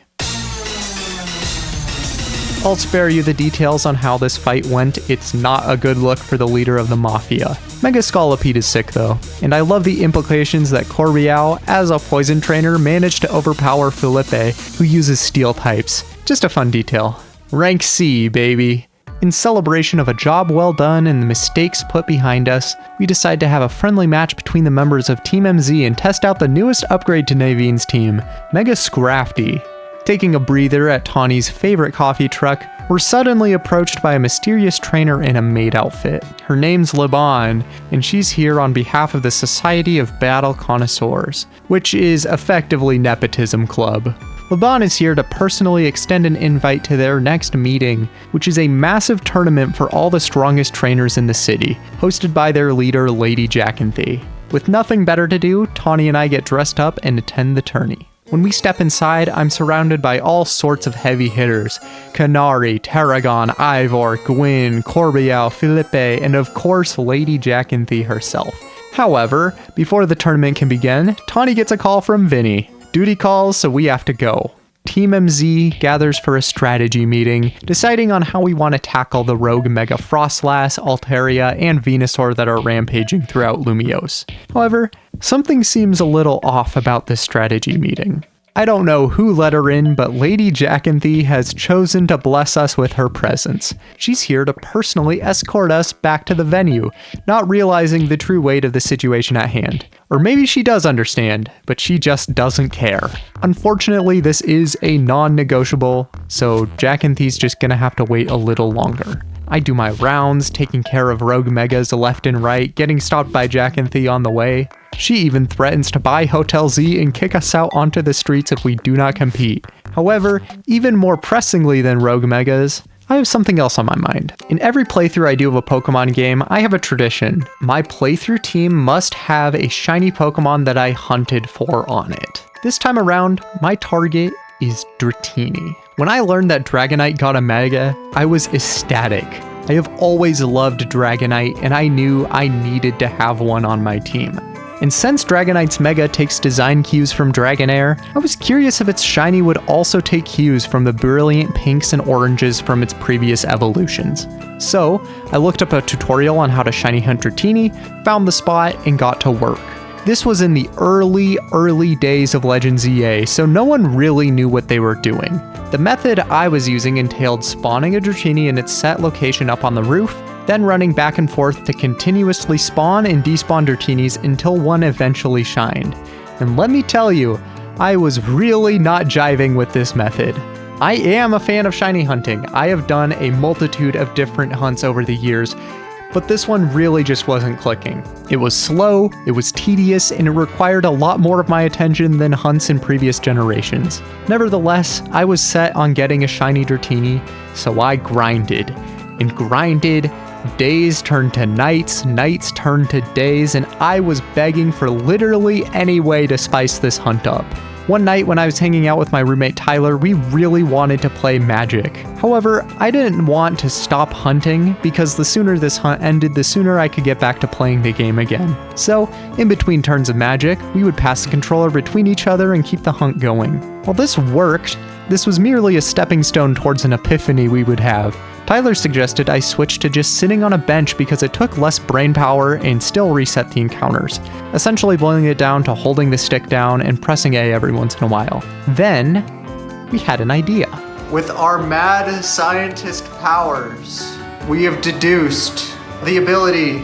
I'll spare you the details on how this fight went. It's not a good look for the leader of the Mafia. Mega Scolipede is sick though, and I love the implications that Corbial, as a poison trainer, managed to overpower Felipe, who uses steel types. Just a fun detail. Rank C, baby. In celebration of a job well done and the mistakes put behind us, we decide to have a friendly match between the members of Team MZ and test out the newest upgrade to Navene's team, Mega Scrafty. Taking a breather at Tawny's favorite coffee truck, we're suddenly approached by a mysterious trainer in a maid outfit. Her name's Liban, and she's here on behalf of the Society of Battle Connoisseurs, which is effectively Nepotism Club. Liban is here to personally extend an invite to their next meeting, which is a massive tournament for all the strongest trainers in the city, hosted by their leader, Lady Jackanthe. With nothing better to do, Tawny and I get dressed up and attend the tourney. When we step inside, I'm surrounded by all sorts of heavy hitters: Canary, Tarragon, Ivor, Gwyn, Corbiel, Felipe, and of course Lady Jackanthe herself. However, before the tournament can begin, Tawny gets a call from Vinnie. Duty calls, so we have to go. Team MZ gathers for a strategy meeting, deciding on how we want to tackle the rogue Mega Frostlass, Altaria, and Venusaur that are rampaging throughout Lumiose. However, something seems a little off about this strategy meeting. I don't know who let her in, but Lady Jackanthe has chosen to bless us with her presence. She's here to personally escort us back to the venue, not realizing the true weight of the situation at hand. Or maybe she does understand, but she just doesn't care. Unfortunately, this is a non-negotiable, so Jackanthe's just gonna have to wait a little longer. I do my rounds, taking care of rogue megas left and right, getting stopped by Jackanthe on the way. She even threatens to buy Hotel Z and kick us out onto the streets if we do not compete. However, even more pressingly than rogue megas, I have something else on my mind. In every playthrough I do of a Pokemon game, I have a tradition. My playthrough team must have a shiny Pokemon that I hunted for on it. This time around, my target is Dratini. When I learned that Dragonite got a Mega, I was ecstatic. I have always loved Dragonite, and I knew I needed to have one on my team. And since Dragonite's Mega takes design cues from Dragonair, I was curious if its shiny would also take cues from the brilliant pinks and oranges from its previous evolutions. So, I looked up a tutorial on how to shiny hunt Dratini, found the spot, and got to work. This was in the early days of Legends EA, so no one really knew what they were doing. The method I was using entailed spawning a Dratini in its set location up on the roof, then running back and forth to continuously spawn and despawn Dratinis until one eventually shined. And let me tell you, I was really not jiving with this method. I am a fan of shiny hunting. I have done a multitude of different hunts over the years, but this one really just wasn't clicking. It was slow, it was tedious, and it required a lot more of my attention than hunts in previous generations. Nevertheless, I was set on getting a shiny Dratini, so I grinded. And grinded, days turned to nights, nights turned to days, and I was begging for literally any way to spice this hunt up. One night when I was hanging out with my roommate Tyler, we really wanted to play Magic. However, I didn't want to stop hunting because the sooner this hunt ended, the sooner I could get back to playing the game again. So, in between turns of Magic, we would pass the controller between each other and keep the hunt going. While this worked, this was merely a stepping stone towards an epiphany we would have. Tyler suggested I switch to just sitting on a bench because it took less brain power and still reset the encounters, essentially boiling it down to holding the stick down and pressing A every once in a while. Then, we had an idea. With our mad scientist powers, we have deduced the ability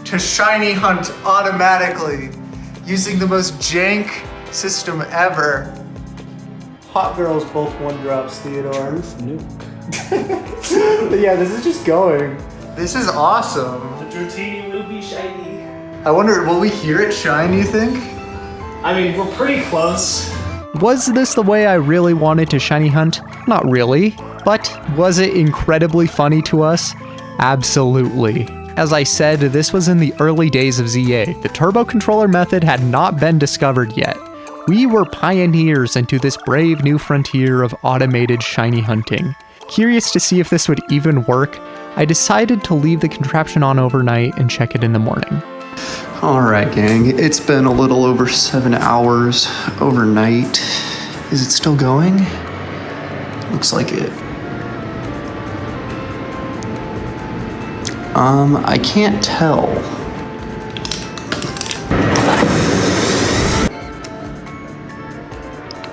to shiny hunt automatically using the most jank system ever. Hot girls both 1-drops, Theodore. Nope. But yeah, this is just going. This is awesome. The Dratini will be shiny. I wonder, will we hear it shine, you think? I mean, we're pretty close. Was this the way I really wanted to shiny hunt? Not really. But was it incredibly funny to us? Absolutely. As I said, this was in the early days of ZA. The turbo controller method had not been discovered yet. We were pioneers into this brave new frontier of automated shiny hunting. Curious to see if this would even work, I decided to leave the contraption on overnight and check it in the morning. Alright gang, it's been a little over 7 hours overnight. Is it still going? Looks like it. I can't tell.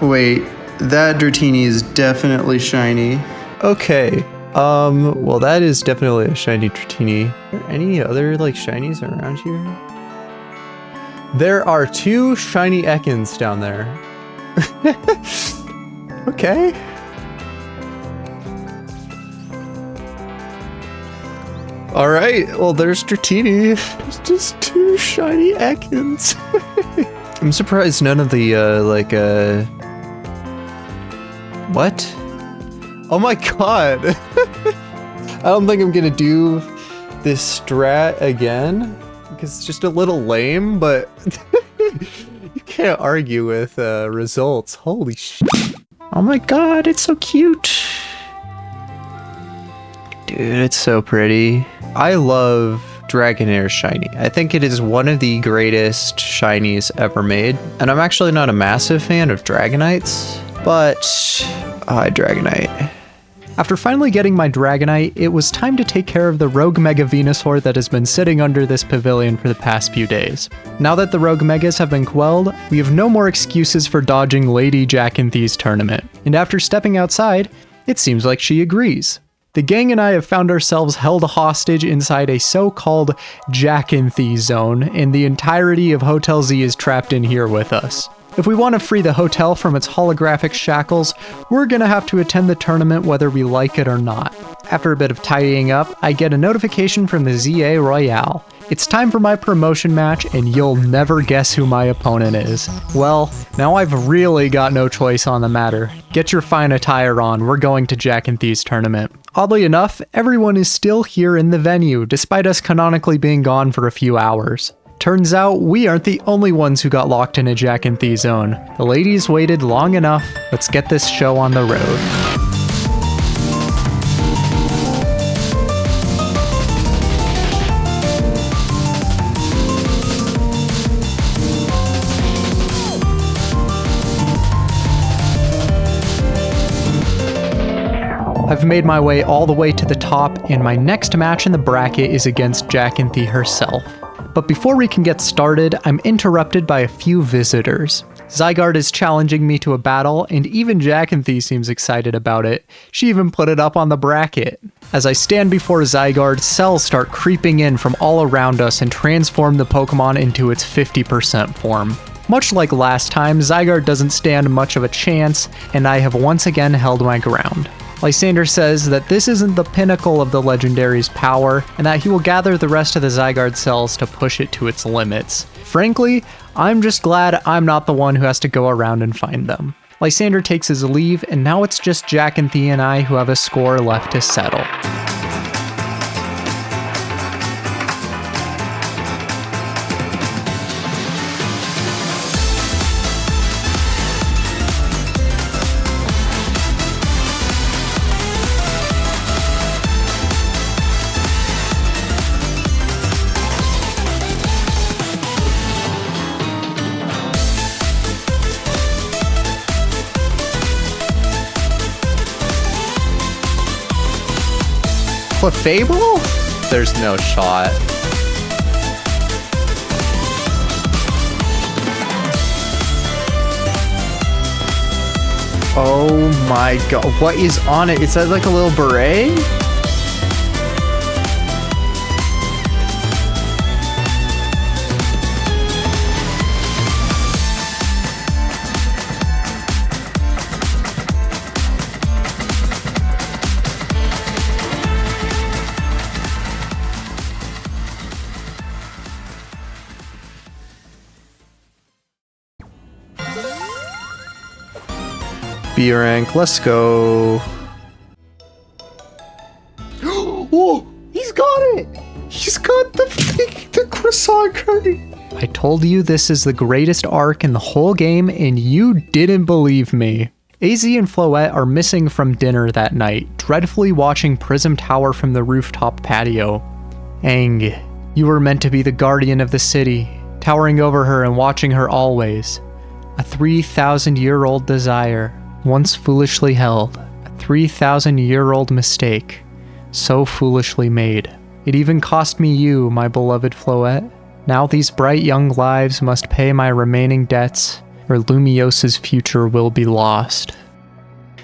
Wait, that Dratini is definitely shiny. Okay, well that is definitely a shiny Dratini. Are there any other like shinies around here? There are 2 shiny Ekans down there. Okay. All right, well, there's Dratini. It's just 2 shiny Ekans. I'm surprised none of the, what? Oh my god. I don't think I'm gonna do this strat again, because it's just a little lame, but you can't argue with results. Holy shit. Oh my god, it's so cute. Dude, it's so pretty. I love Dragonair shiny. I think it is one of the greatest shinies ever made. And I'm actually not a massive fan of Dragonites, but I Dragonite. After finally getting my Dragonite, it was time to take care of the Rogue Mega Venusaur that has been sitting under this pavilion for the past few days. Now that the Rogue Megas have been quelled, we have no more excuses for dodging Lady Jackanthee's tournament. And after stepping outside, it seems like she agrees. The gang and I have found ourselves held hostage inside a so-called Jackanthee zone, and the entirety of Hotel Z is trapped in here with us. If we want to free the hotel from its holographic shackles, we're gonna have to attend the tournament whether we like it or not. After a bit of tidying up, I get a notification from the ZA Royale. It's time for my promotion match, and you'll never guess who my opponent is. Well, now I've really got no choice on the matter. Get your fine attire on, we're going to Jackanthee's tournament. Oddly enough, everyone is still here in the venue, despite us canonically being gone for a few hours. Turns out, we aren't the only ones who got locked in a Jackanthee zone. The ladies waited long enough, let's get this show on the road. I've made my way all the way to the top, and my next match in the bracket is against Jackanthee herself. But before we can get started, I'm interrupted by a few visitors. Zygarde is challenging me to a battle, and even Jackanthee seems excited about it. She even put it up on the bracket. As I stand before Zygarde, cells start creeping in from all around us and transform the Pokemon into its 50% form. Much like last time, Zygarde doesn't stand much of a chance, and I have once again held my ground. Lysander says that this isn't the pinnacle of the legendary's power, and that he will gather the rest of the Zygarde cells to push it to its limits. Frankly, I'm just glad I'm not the one who has to go around and find them. Lysander takes his leave, and now it's just Jackanthee and I who have a score left to settle. Clefable? There's no shot. Oh my god, what is on it? Is that like a little beret? B rank, let's go. Oh, he's got it! He's got the croissant curry. I told you this is the greatest arc in the whole game, and you didn't believe me. AZ and Floette are missing from dinner that night, dreadfully watching Prism Tower from the rooftop patio. Aang, you were meant to be the guardian of the city, towering over her and watching her always. A 3,000-year-old desire. Once foolishly held, a 3,000-year-old mistake, so foolishly made. It even cost me you, my beloved Floette. Now these bright young lives must pay my remaining debts, or Lumiose's future will be lost.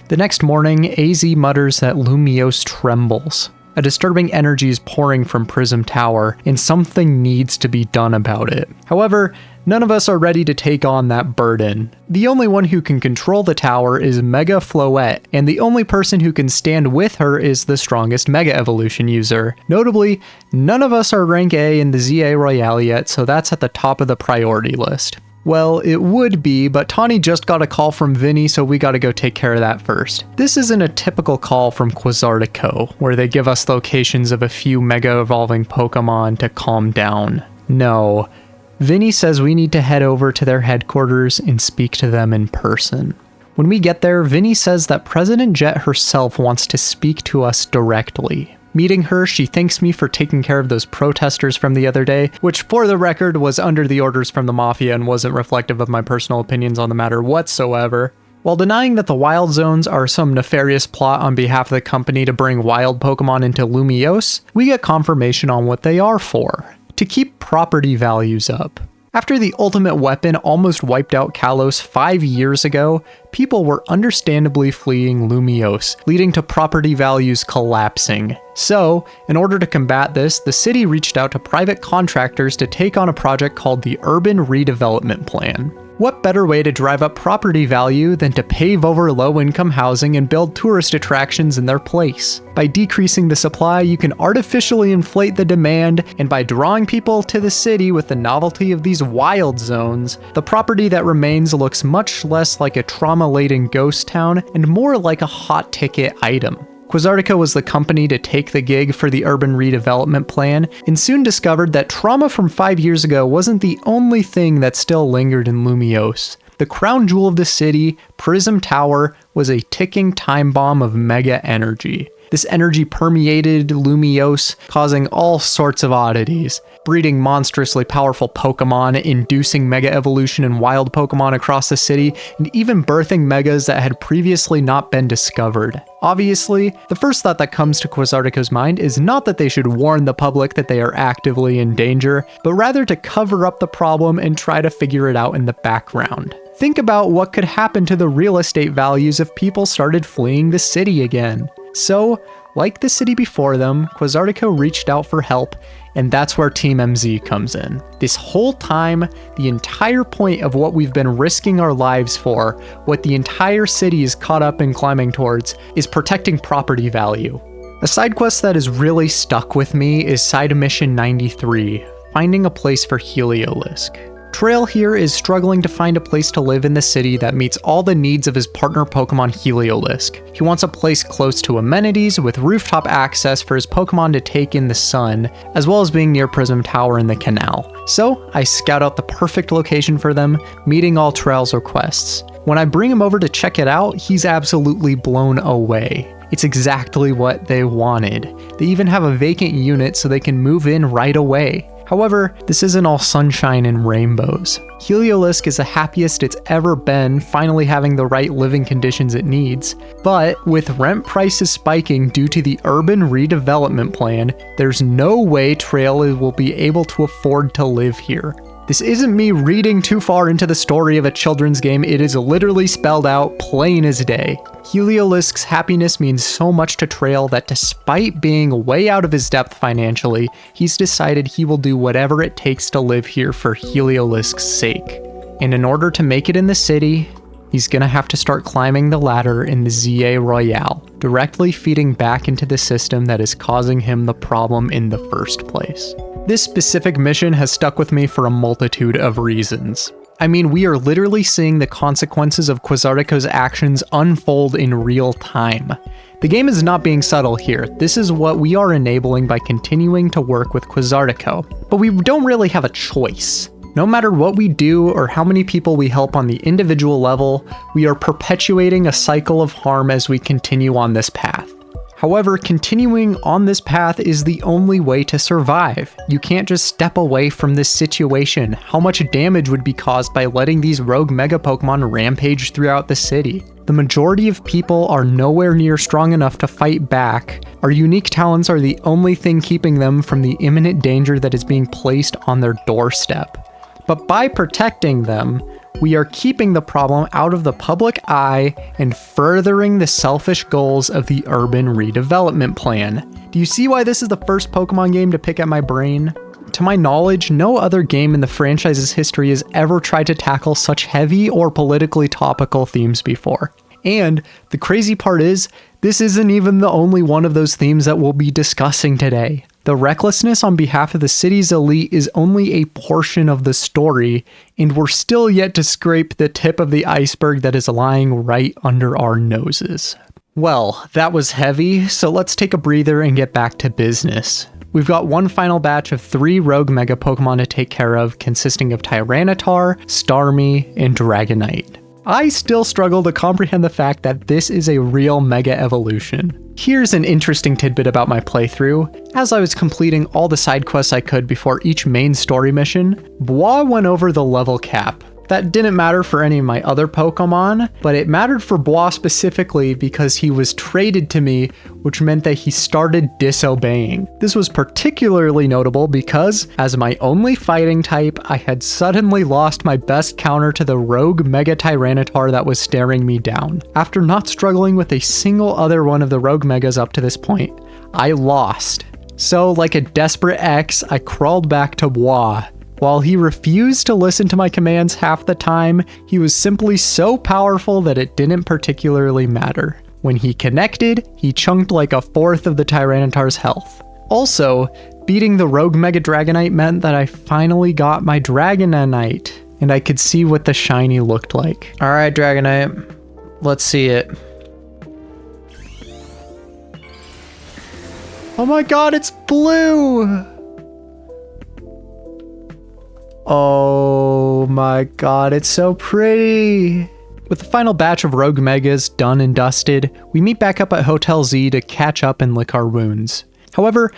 The next morning, AZ mutters that Lumiose trembles. A disturbing energy is pouring from Prism Tower, and something needs to be done about it. However, None of us are ready to take on that burden. The only one who can control the tower is Mega Floette, and the only person who can stand with her is the strongest Mega Evolution user. Notably, none of us are rank A in the ZA Royale yet, so that's at the top of the priority list. Well, it would be, but Tawny just got a call from Vinnie, so we gotta go take care of that first. This isn't a typical call from Quasartico, where they give us locations of a few Mega Evolving Pokemon to calm down. No. Vinnie says we need to head over to their headquarters and speak to them in person. When we get there, Vinnie says that President Jett herself wants to speak to us directly. Meeting her, she thanks me for taking care of those protesters from the other day, which for the record was under the orders from the Mafia and wasn't reflective of my personal opinions on the matter whatsoever. While denying that the wild zones are some nefarious plot on behalf of the company to bring wild Pokemon into Lumiose, we get confirmation on what they are for: to keep property values up. After the ultimate weapon almost wiped out Kalos 5 years ago, people were understandably fleeing Lumiose, leading to property values collapsing. So, in order to combat this, the city reached out to private contractors to take on a project called the Urban Redevelopment Plan. What better way to drive up property value than to pave over low-income housing and build tourist attractions in their place? By decreasing the supply, you can artificially inflate the demand, and by drawing people to the city with the novelty of these wild zones, the property that remains looks much less like a trauma-laden ghost town and more like a hot-ticket item. Quasartico was the company to take the gig for the Urban Redevelopment Plan, and soon discovered that trauma from 5 years ago wasn't the only thing that still lingered in Lumiose. The crown jewel of the city, Prism Tower, was a ticking time bomb of mega energy. This energy permeated Lumiose, causing all sorts of oddities, breeding monstrously powerful Pokemon, inducing Mega Evolution in wild Pokemon across the city, and even birthing Megas that had previously not been discovered. Obviously, the first thought that comes to Quasartico's mind is not that they should warn the public that they are actively in danger, but rather to cover up the problem and try to figure it out in the background. Think about what could happen to the real estate values if people started fleeing the city again. So, like the city before them, Quasartico reached out for help, and that's where Team MZ comes in. This whole time, the entire point of what we've been risking our lives for, what the entire city is caught up in climbing towards, is protecting property value. A side quest that has really stuck with me is Side Mission 93, finding a place for Heliolisk. Trail here is struggling to find a place to live in the city that meets all the needs of his partner Pokemon Heliolisk. He wants a place close to amenities with rooftop access for his Pokemon to take in the sun, as well as being near Prism Tower and the canal. So I scout out the perfect location for them, meeting all Trail's requests. When I bring him over to check it out, he's absolutely blown away. It's exactly what they wanted. They even have a vacant unit so they can move in right away. However, this isn't all sunshine and rainbows. Heliolisk is the happiest it's ever been, finally having the right living conditions it needs. But with rent prices spiking due to the Urban Redevelopment Plan, there's no way Trail will be able to afford to live here. This isn't me reading too far into the story of a children's game, it is literally spelled out plain as day. Heliolisk's happiness means so much to Trail that despite being way out of his depth financially, he's decided he will do whatever it takes to live here for Heliolisk's sake. And in order to make it in the city, he's gonna have to start climbing the ladder in the ZA Royale, directly feeding back into the system that is causing him the problem in the first place. This specific mission has stuck with me for a multitude of reasons. I mean, we are literally seeing the consequences of Quasartico's actions unfold in real time. The game is not being subtle here. This is what we are enabling by continuing to work with Quasartico. But we don't really have a choice. No matter what we do or how many people we help on the individual level, we are perpetuating a cycle of harm as we continue on this path. However, continuing on this path is the only way to survive. You can't just step away from this situation. How much damage would be caused by letting these rogue Mega Pokemon rampage throughout the city? The majority of people are nowhere near strong enough to fight back. Our unique talents are the only thing keeping them from the imminent danger that is being placed on their doorstep. But by protecting them, we are keeping the problem out of the public eye and furthering the selfish goals of the Urban Redevelopment Plan. Do you see why this is the first Pokemon game to pick at my brain? to my knowledge, no other game in the franchise's history has ever tried to tackle such heavy or politically topical themes before. And the crazy part is, this isn't even the only one of those themes that we'll be discussing today. The recklessness on behalf of the city's elite is only a portion of the story, and we're still yet to scrape the tip of the iceberg that is lying right under our noses. Well, that was heavy, so let's take a breather and get back to business. We've got one final batch of 3 rogue Mega Pokemon to take care of, consisting of Tyranitar, Starmie, and Dragonite. I still struggle to comprehend the fact that this is a real Mega Evolution. Here's an interesting tidbit about my playthrough. As I was completing all the side quests I could before each main story mission, Bois went over the level cap. That didn't matter for any of my other Pokemon, but it mattered for Bois specifically because he was traded to me, which meant that he started disobeying. This was particularly notable because, as my only fighting type, I had suddenly lost my best counter to the rogue Mega Tyranitar that was staring me down. After not struggling with a single other one of the rogue Megas up to this point, I lost. So, like a desperate ex, I crawled back to Bois. While he refused to listen to my commands half the time, he was simply so powerful that it didn't particularly matter. When he connected, he chunked like a fourth of the Tyranitar's health. Also, beating the rogue Mega Dragonite meant that I finally got my Dragonite, and I could see what the shiny looked like. Alright, Dragonite. Let's see it. Oh my god, it's blue! Oh my god, it's so pretty! With the final batch of rogue Megas done and dusted, we meet back up at Hotel Z to catch up and lick our wounds. However,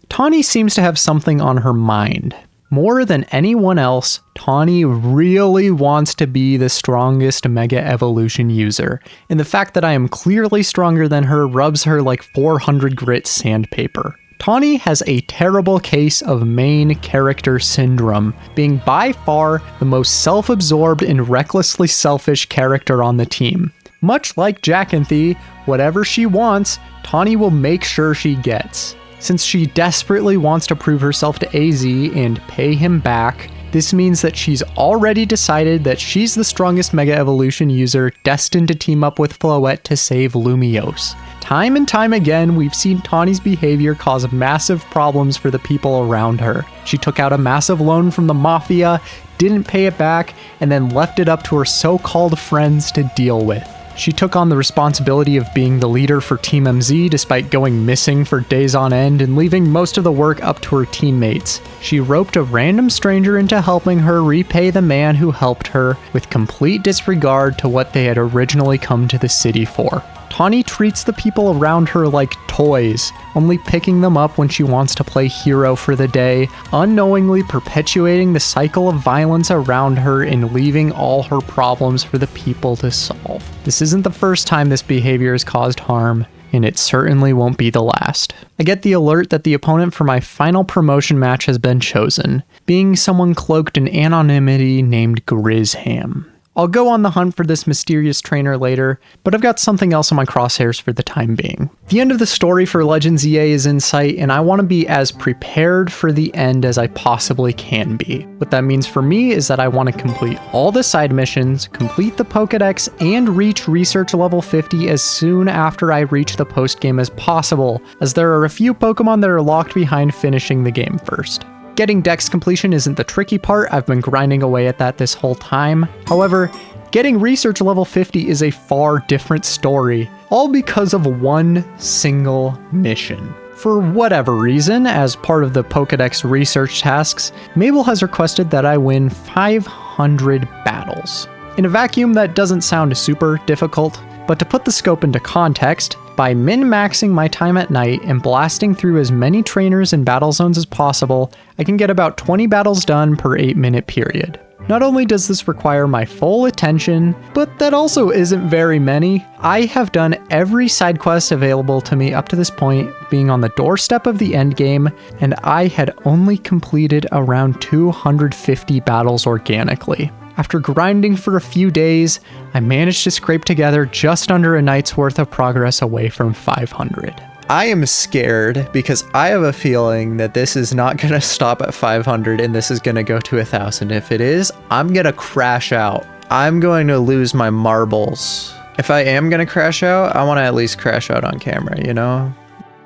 Tawny seems to have something on her mind. More than anyone else, Tawny really wants to be the strongest Mega Evolution user, and the fact that I am clearly stronger than her rubs her like 400 grit sandpaper. Tawny has a terrible case of main character syndrome, being by far the most self-absorbed and recklessly selfish character on the team. Much like Jackanthe, whatever she wants, Tawny will make sure she gets. Since she desperately wants to prove herself to AZ and pay him back, this means that she's already decided that she's the strongest Mega Evolution user destined to team up with Floette to save Lumiose. Time and time again, we've seen Tawny's behavior cause massive problems for the people around her. She took out a massive loan from the Mafia, didn't pay it back, and then left it up to her so-called friends to deal with. She took on the responsibility of being the leader for Team MZ despite going missing for days on end and leaving most of the work up to her teammates. She roped a random stranger into helping her repay the man who helped her, with complete disregard to what they had originally come to the city for. Tawny treats the people around her like toys, only picking them up when she wants to play hero for the day, unknowingly perpetuating the cycle of violence around her and leaving all her problems for the people to solve. This isn't the first time this behavior has caused harm, and it certainly won't be the last. I get the alert that the opponent for my final promotion match has been chosen, being someone cloaked in anonymity named Grizzham. I'll go on the hunt for this mysterious trainer later, but I've got something else on my crosshairs for the time being. The end of the story for Legends EA is in sight, and I want to be as prepared for the end as I possibly can be. What that means for me is that I want to complete all the side missions, complete the Pokédex, and reach research level 50 as soon after I reach the post-game as possible, as there are a few Pokemon that are locked behind finishing the game first. Getting Dex completion isn't the tricky part, I've been grinding away at that this whole time. However, getting research level 50 is a far different story, all because of one single mission. For whatever reason, as part of the Pokédex research tasks, Mabel has requested that I win 500 battles. In a vacuum, that doesn't sound super difficult, but to put the scope into context, by min-maxing my time at night and blasting through as many trainers and battle zones as possible, I can get about 20 battles done per 8-minute period. Not only does this require my full attention, but that also isn't very many. I have done every side quest available to me up to this point, being on the doorstep of the endgame, and I had only completed around 250 battles organically. After grinding for a few days, I managed to scrape together just under a night's worth of progress away from 500. I am scared because I have a feeling that this is not going to stop at 500 and this is going to go to 1,000. If it is, I'm going to crash out. I'm going to lose my marbles. If I am going to crash out, I want to at least crash out on camera, you know?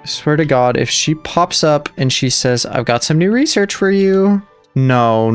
I swear to God, if she pops up and she says, I've got some new research for you. No.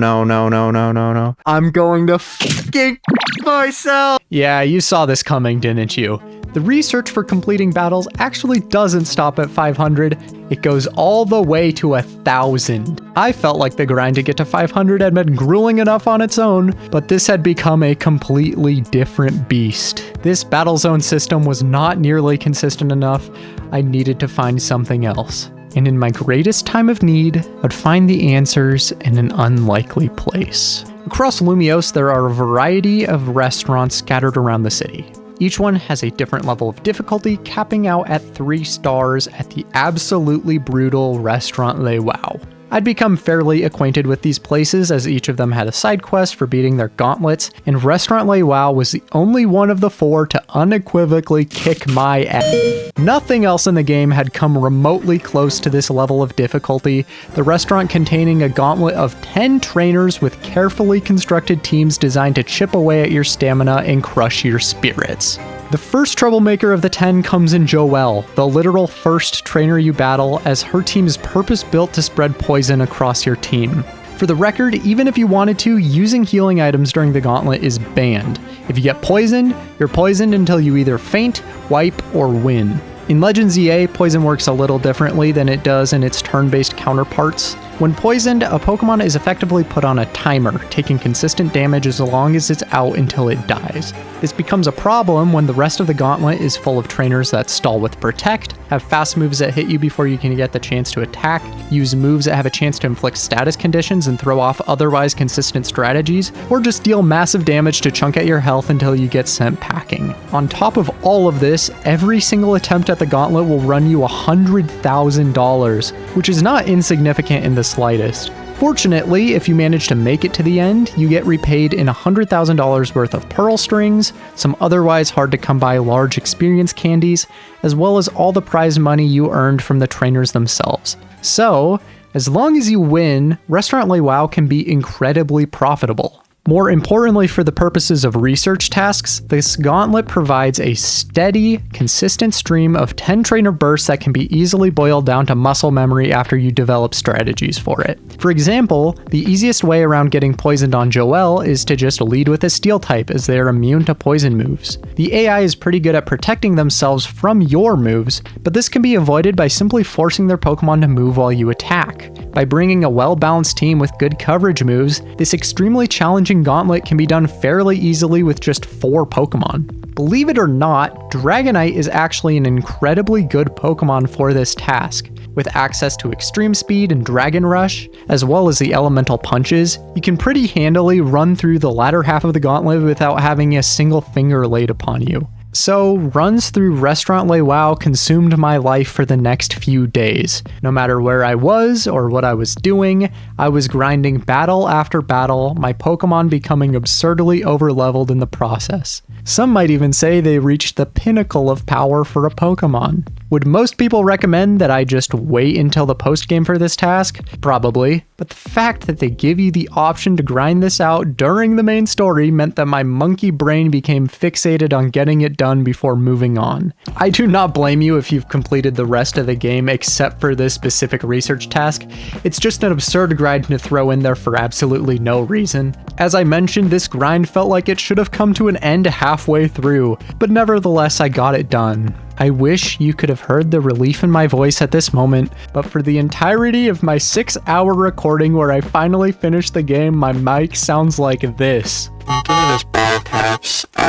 I'm going to fucking myself. Yeah, you saw this coming, didn't you? The research for completing battles actually doesn't stop at 500, it goes all the way to 1,000. I felt like the grind to get to 500 had been grueling enough on its own, but this had become a completely different beast. This battle zone system was not nearly consistent enough. I needed to find something else. And in my greatest time of need, I'd find the answers in an unlikely place. Across Lumiose, there are a variety of restaurants scattered around the city. Each one has a different level of difficulty, capping out at 3 stars at the absolutely brutal Restaurant Les Wow. I'd become fairly acquainted with these places as each of them had a side quest for beating their gauntlets, and Restaurant Les Wow was the only one of the 4 to unequivocally kick my ass. Nothing else in the game had come remotely close to this level of difficulty, the restaurant containing a gauntlet of 10 trainers with carefully constructed teams designed to chip away at your stamina and crush your spirits. The first troublemaker of the 10 comes in Joelle, the literal first trainer you battle, as her team is purpose-built to spread poison across your team. For the record, even if you wanted to, using healing items during the gauntlet is banned. If you get poisoned, you're poisoned until you either faint, wipe, or win. In Legends EA, poison works a little differently than it does in its turn-based counterparts. When poisoned, a Pokemon is effectively put on a timer, taking consistent damage as long as it's out until it dies. This becomes a problem when the rest of the gauntlet is full of trainers that stall with Protect, have fast moves that hit you before you can get the chance to attack, use moves that have a chance to inflict status conditions and throw off otherwise consistent strategies, or just deal massive damage to chunk at your health until you get sent packing. On top of all of this, every single attempt at the gauntlet will run you $100,000, which is not insignificant in the slightest. Fortunately, if you manage to make it to the end, you get repaid in $100,000 worth of pearl strings, some otherwise hard to come by large experience candies, as well as all the prize money you earned from the trainers themselves. So, as long as you win, Restaurant Les Wow can be incredibly profitable. More importantly, for the purposes of research tasks, this gauntlet provides a steady, consistent stream of 10 trainer bursts that can be easily boiled down to muscle memory after you develop strategies for it. For example, the easiest way around getting poisoned on Joelle is to just lead with a steel type, as they are immune to poison moves. The AI is pretty good at protecting themselves from your moves, but this can be avoided by simply forcing their Pokemon to move while you attack. By bringing a well-balanced team with good coverage moves, this extremely challenging gauntlet can be done fairly easily with just 4 Pokemon. Believe it or not, Dragonite is actually an incredibly good Pokemon for this task. With access to extreme speed and Dragon Rush, as well as the elemental punches, you can pretty handily run through the latter half of the gauntlet without having a single finger laid upon you. So, runs through Restaurant Les Wow consumed my life for the next few days. No matter where I was or what I was doing, I was grinding battle after battle, my Pokemon becoming absurdly overleveled in the process. Some might even say they reached the pinnacle of power for a Pokemon. Would most people recommend that I just wait until the post-game for this task? Probably, but the fact that they give you the option to grind this out during the main story meant that my monkey brain became fixated on getting it done before moving on. I do not blame you if you've completed the rest of the game except for this specific research task. It's just an absurd grind to throw in there for absolutely no reason. As I mentioned, this grind felt like it should have come to an end halfway through, but nevertheless I got it done. I wish you could have heard the relief in my voice at this moment, but for the entirety of my 6-hour recording where I finally finished the game, my mic sounds like this. I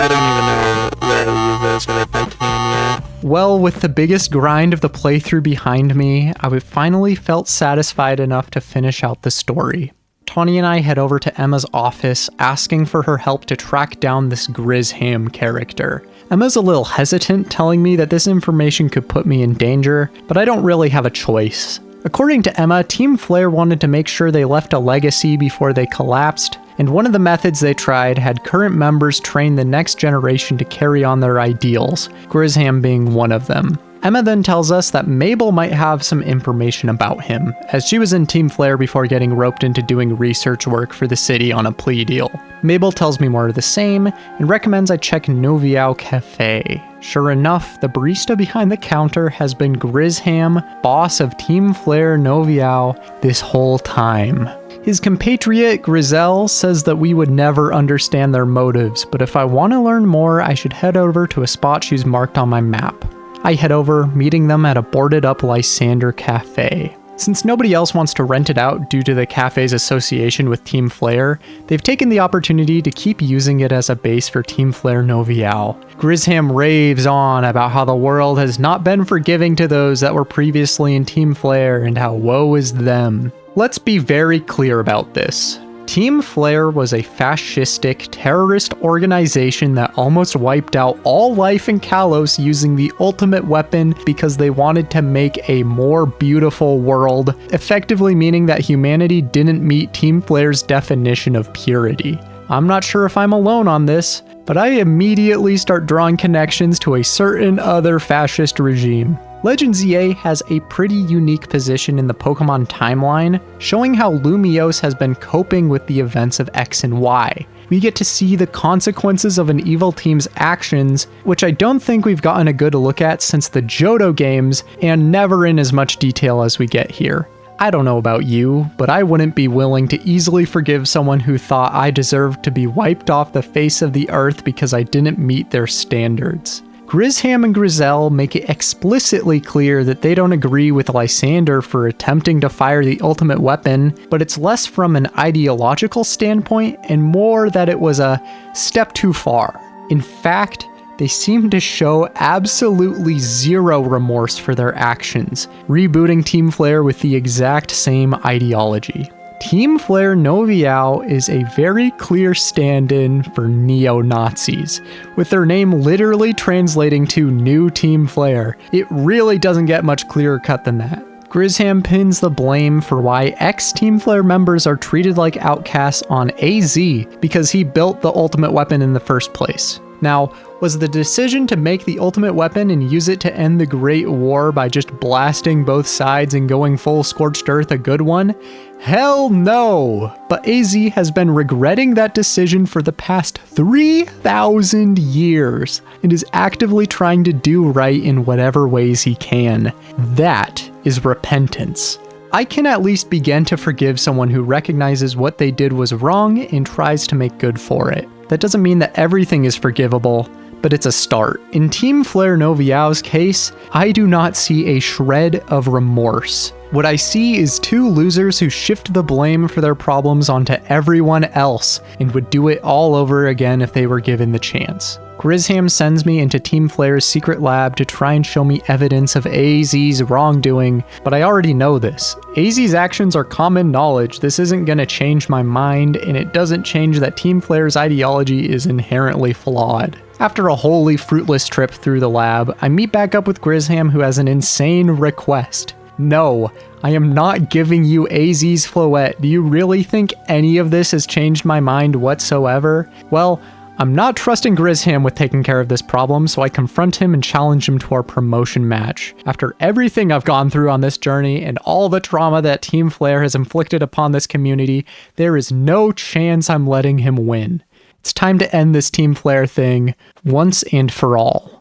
don't even know where you guys are at yet. Well, with the biggest grind of the playthrough behind me, I finally felt satisfied enough to finish out the story. Tawny and I head over to Emma's office, asking for her help to track down this Grizham character. Emma's a little hesitant, telling me that this information could put me in danger, but I don't really have a choice. According to Emma, Team Flare wanted to make sure they left a legacy before they collapsed, and one of the methods they tried had current members train the next generation to carry on their ideals, Grizham being one of them. Emma then tells us that Mabel might have some information about him, as she was in Team Flare before getting roped into doing research work for the city on a plea deal. Mabel tells me more of the same, and recommends I check Noviao Cafe. Sure enough, the barista behind the counter has been Grizham, boss of Team Flare Noviao, this whole time. His compatriot Grizel says that we would never understand their motives, but if I want to learn more, I should head over to a spot she's marked on my map. I head over, meeting them at a boarded up Lysander cafe. Since nobody else wants to rent it out due to the cafe's association with Team Flare, they've taken the opportunity to keep using it as a base for Team Flare Noviao. Grizham raves on about how the world has not been forgiving to those that were previously in Team Flare and how woe is them. Let's be very clear about this. Team Flare was a fascistic, terrorist organization that almost wiped out all life in Kalos using the ultimate weapon because they wanted to make a more beautiful world, effectively meaning that humanity didn't meet Team Flare's definition of purity. I'm not sure if I'm alone on this, but I immediately start drawing connections to a certain other fascist regime. Legends EA has a pretty unique position in the Pokemon timeline, showing how Lumiose has been coping with the events of X and Y. We get to see the consequences of an evil team's actions, which I don't think we've gotten a good look at since the Johto games, and never in as much detail as we get here. I don't know about you, but I wouldn't be willing to easily forgive someone who thought I deserved to be wiped off the face of the earth because I didn't meet their standards. Grizham and Grizel make it explicitly clear that they don't agree with Lysander for attempting to fire the ultimate weapon, but it's less from an ideological standpoint and more that it was a step too far. In fact, they seem to show absolutely zero remorse for their actions, rebooting Team Flare with the exact same ideology. Team Flare Noviao is a very clear stand-in for neo-Nazis, with their name literally translating to New Team Flare. It really doesn't get much clearer cut than that. Grizham pins the blame for why ex-Team Flare members are treated like outcasts on AZ because he built the ultimate weapon in the first place. Now, was the decision to make the ultimate weapon and use it to end the Great War by just blasting both sides and going full scorched earth a good one? Hell no! But AZ has been regretting that decision for the past 3,000 years and is actively trying to do right in whatever ways he can. That is repentance. I can at least begin to forgive someone who recognizes what they did was wrong and tries to make good for it. That doesn't mean that everything is forgivable, but it's a start. In Team Flare Noviao's case, I do not see a shred of remorse. What I see is two losers who shift the blame for their problems onto everyone else and would do it all over again if they were given the chance. Grizham sends me into Team Flare's secret lab to try and show me evidence of AZ's wrongdoing, but I already know this. AZ's actions are common knowledge. This isn't gonna change my mind, and it doesn't change that Team Flare's ideology is inherently flawed. After a wholly fruitless trip through the lab, I meet back up with Grizham, who has an insane request. No, I am not giving you AZ's Floette. Do you really think any of this has changed my mind whatsoever? Well, I'm not trusting Grizham with taking care of this problem, so I confront him and challenge him to our promotion match. After everything I've gone through on this journey and all the trauma that Team Flare has inflicted upon this community, there is no chance I'm letting him win. It's time to end this Team Flare thing once and for all.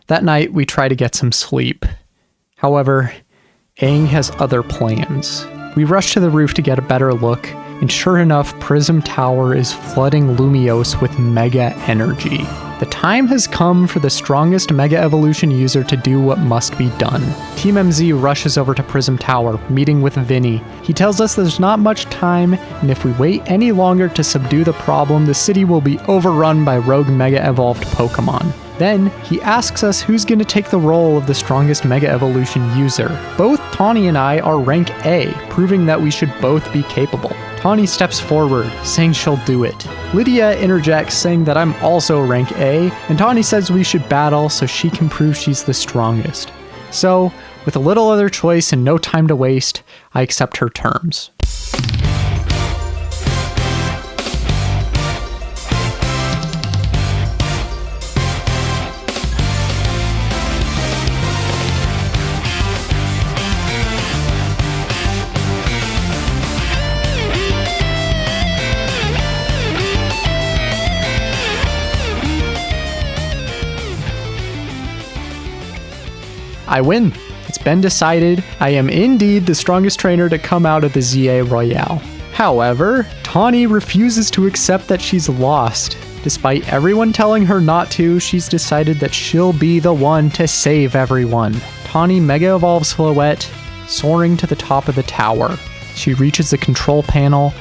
That night, we try to get some sleep. However, Aang has other plans. We rush to the roof to get a better look, and sure enough, Prism Tower is flooding Lumiose with mega energy. The time has come for the strongest Mega Evolution user to do what must be done. Team MZ rushes over to Prism Tower, meeting with Vinnie. He tells us there's not much time, and if we wait any longer to subdue the problem, the city will be overrun by rogue Mega Evolved Pokemon. Then, he asks us who's going to take the role of the strongest Mega Evolution user. Both Tawny and I are rank A, proving that we should both be capable. Tawny steps forward, saying she'll do it. Lydia interjects, saying that I'm also rank A, and Tawny says we should battle so she can prove she's the strongest. So, with a little other choice and no time to waste, I accept her terms. I win. It's been decided I am indeed the strongest trainer to come out of the ZA Royale. However, Tawny refuses to accept that she's lost. Despite everyone telling her not to, she's decided that she'll be the one to save everyone. Tawny Mega Evolves Floette, soaring to the top of the tower. She reaches the control panel,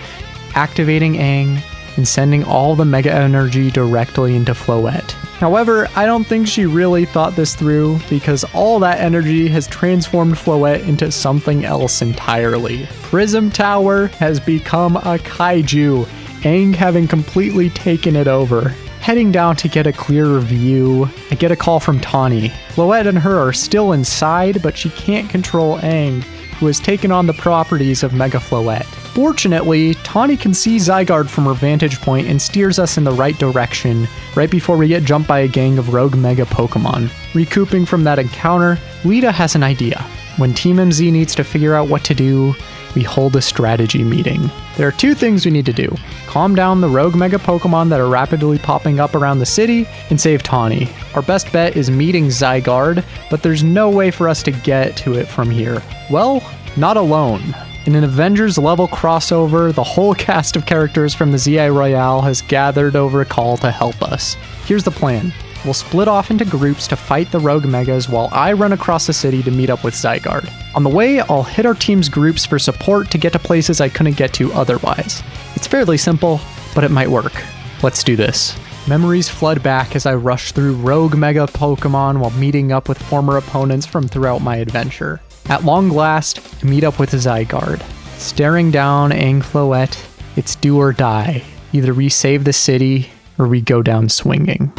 activating Aang, and sending all the Mega Energy directly into Floette. However, I don't think she really thought this through, because all that energy has transformed Floette into something else entirely. Prism Tower has become a kaiju, Aang having completely taken it over. Heading down to get a clearer view, I get a call from Tawny. Floette and her are still inside, but she can't control Aang, who has taken on the properties of Mega Floette. Fortunately, Tawny can see Zygarde from her vantage point and steers us in the right direction, right before we get jumped by a gang of rogue Mega Pokemon. Recouping from that encounter, Lita has an idea. When Team MZ needs to figure out what to do, we hold a strategy meeting. There are two things we need to do: calm down the rogue Mega Pokemon that are rapidly popping up around the city, and save Tawny. Our best bet is meeting Zygarde, but there's no way for us to get to it from here. Well, not alone. In an Avengers-level crossover, the whole cast of characters from the ZI Royale has gathered over a call to help us. Here's the plan. We'll split off into groups to fight the rogue Megas while I run across the city to meet up with Zygarde. On the way, I'll hit our team's groups for support to get to places I couldn't get to otherwise. It's fairly simple, but it might work. Let's do this. Memories flood back as I rush through rogue Mega Pokemon while meeting up with former opponents from throughout my adventure. At long last, I meet up with Zygarde. Staring down Aang Floette, it's do or die. Either we save the city, or we go down swinging.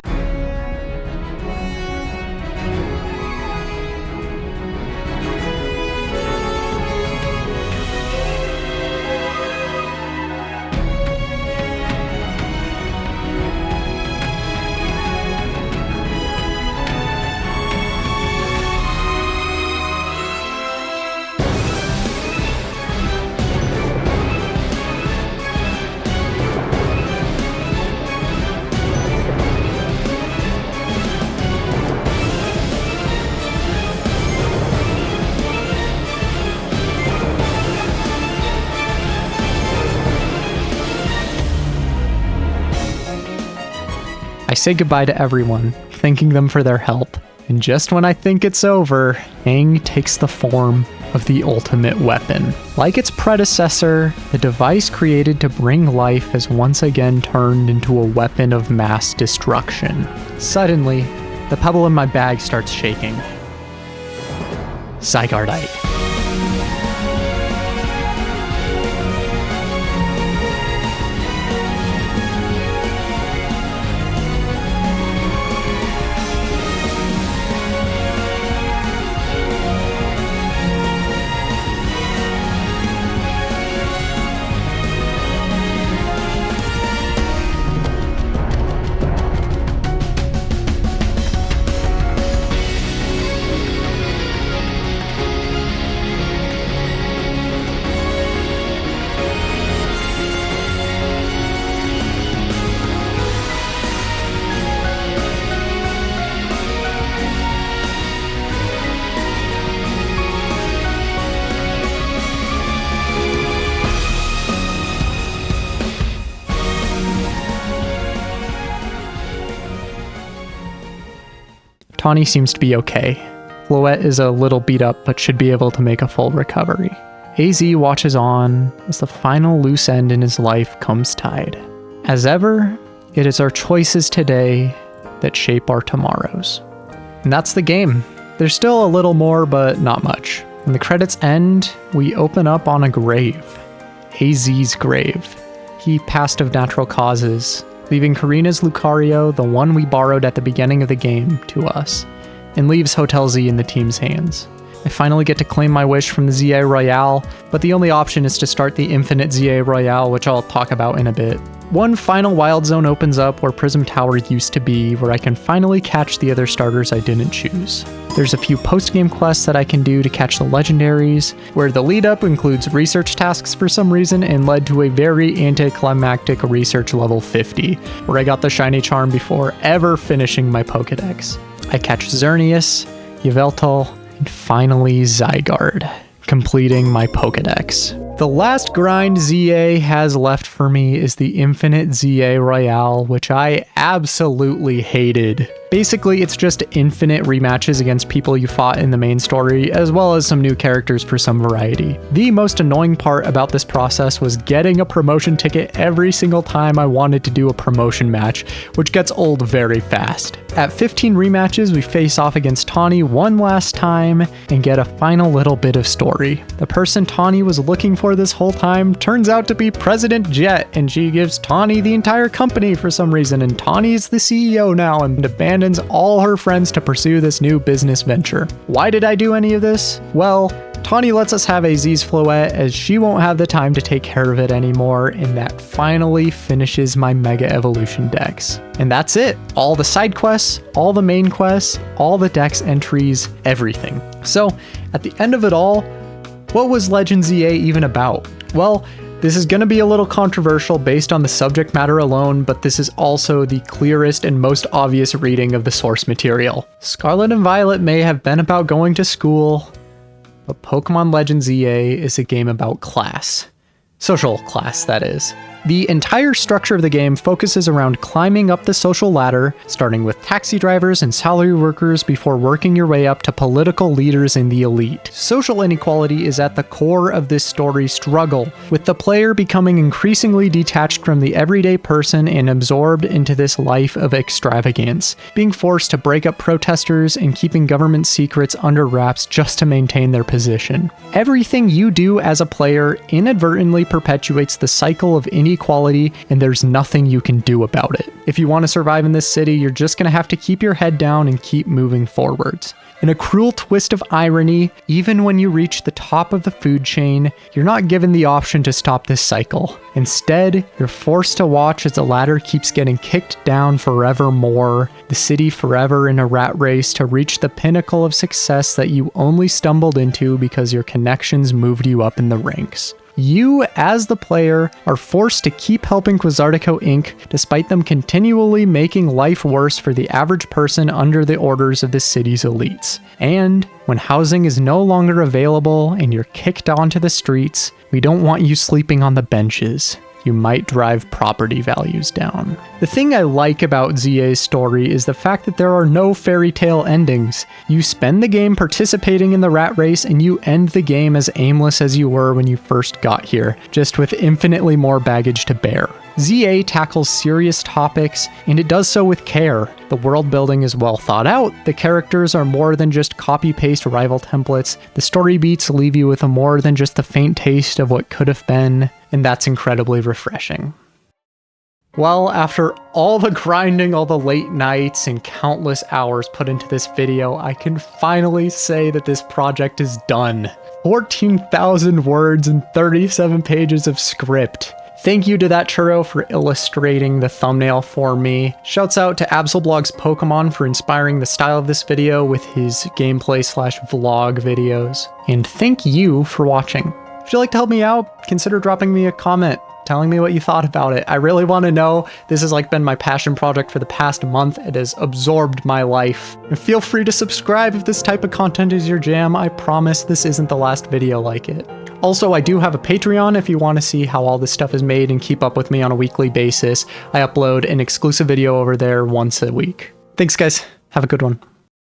I say goodbye to everyone, thanking them for their help. And just when I think it's over, Aang takes the form of the ultimate weapon. Like its predecessor, the device created to bring life has once again turned into a weapon of mass destruction. Suddenly, the pebble in my bag starts shaking. Zygardeite. Tawny seems to be okay. Floette is a little beat up, but should be able to make a full recovery. AZ watches on as the final loose end in his life comes tied. As ever, it is our choices today that shape our tomorrows. And that's the game. There's still a little more, but not much. When the credits end, we open up on a grave. AZ's grave. He passed of natural causes, leaving Karina's Lucario, the one we borrowed at the beginning of the game, to us, and leaves Hotel Z in the team's hands. I finally get to claim my wish from the ZA Royale, but the only option is to start the Infinite ZA Royale, which I'll talk about in a bit. One final wild zone opens up where Prism Tower used to be, where I can finally catch the other starters I didn't choose. There's a few post-game quests that I can do to catch the legendaries, where the lead-up includes research tasks for some reason and led to a very anticlimactic research level 50, where I got the shiny charm before ever finishing my Pokedex. I catch Xerneas, Yveltal, and finally Zygarde, completing my Pokedex. The last grind ZA has left for me is the Infinite ZA Royale, which I absolutely hated. Basically, it's just infinite rematches against people you fought in the main story, as well as some new characters for some variety. The most annoying part about this process was getting a promotion ticket every single time I wanted to do a promotion match, which gets old very fast. At 15 rematches, we face off against Tawny one last time and get a final little bit of story. The person Tawny was looking for this whole time turns out to be President Jett, and she gives Tawny the entire company for some reason, and Tawny is the CEO now and abandons all her friends to pursue this new business venture. Why did I do any of this? Well, Tawny lets us have AZ's Floette as she won't have the time to take care of it anymore, and that finally finishes my Mega Evolution Dex. And that's it. All the side quests, all the main quests, all the Dex entries, everything. So, at the end of it all, what was Legends EA even about? Well, this is going to be a little controversial based on the subject matter alone, but this is also the clearest and most obvious reading of the source material. Scarlet and Violet may have been about going to school, but Pokemon Legends EA is a game about class. Social class, that is. The entire structure of the game focuses around climbing up the social ladder, starting with taxi drivers and salary workers before working your way up to political leaders in the elite. Social inequality is at the core of this story's struggle, with the player becoming increasingly detached from the everyday person and absorbed into this life of extravagance, being forced to break up protesters and keeping government secrets under wraps just to maintain their position. Everything you do as a player inadvertently perpetuates the cycle of inequality, and there's nothing you can do about it. If you want to survive in this city, you're just going to have to keep your head down and keep moving forwards. In a cruel twist of irony, even when you reach the top of the food chain, you're not given the option to stop this cycle. Instead, you're forced to watch as the ladder keeps getting kicked down forevermore, the city forever in a rat race to reach the pinnacle of success that you only stumbled into because your connections moved you up in the ranks. You, as the player, are forced to keep helping Quasartico Inc. despite them continually making life worse for the average person under the orders of the city's elites. And when housing is no longer available and you're kicked onto the streets, we don't want you sleeping on the benches. You might drive property values down. The thing I like about ZA's story is the fact that there are no fairy tale endings. You spend the game participating in the rat race and you end the game as aimless as you were when you first got here, just with infinitely more baggage to bear. ZA tackles serious topics, and it does so with care. The world building is well thought out, the characters are more than just copy-paste rival templates, the story beats leave you with a more than just a faint taste of what could have been, and that's incredibly refreshing. Well, after all the grinding, all the late nights, and countless hours put into this video, I can finally say that this project is done. 14,000 words and 37 pages of script. Thank you to that churro for illustrating the thumbnail for me. Shouts out to Absolblog's Pokemon for inspiring the style of this video with his gameplay/vlog videos. And thank you for watching. If you'd like to help me out, consider dropping me a comment, telling me what you thought about it. I really want to know. This has been my passion project for the past month. It has absorbed my life. And feel free to subscribe if this type of content is your jam. I promise this isn't the last video like it. Also, I do have a Patreon if you want to see how all this stuff is made and keep up with me on a weekly basis. I upload an exclusive video over there once a week. Thanks guys. Have a good one.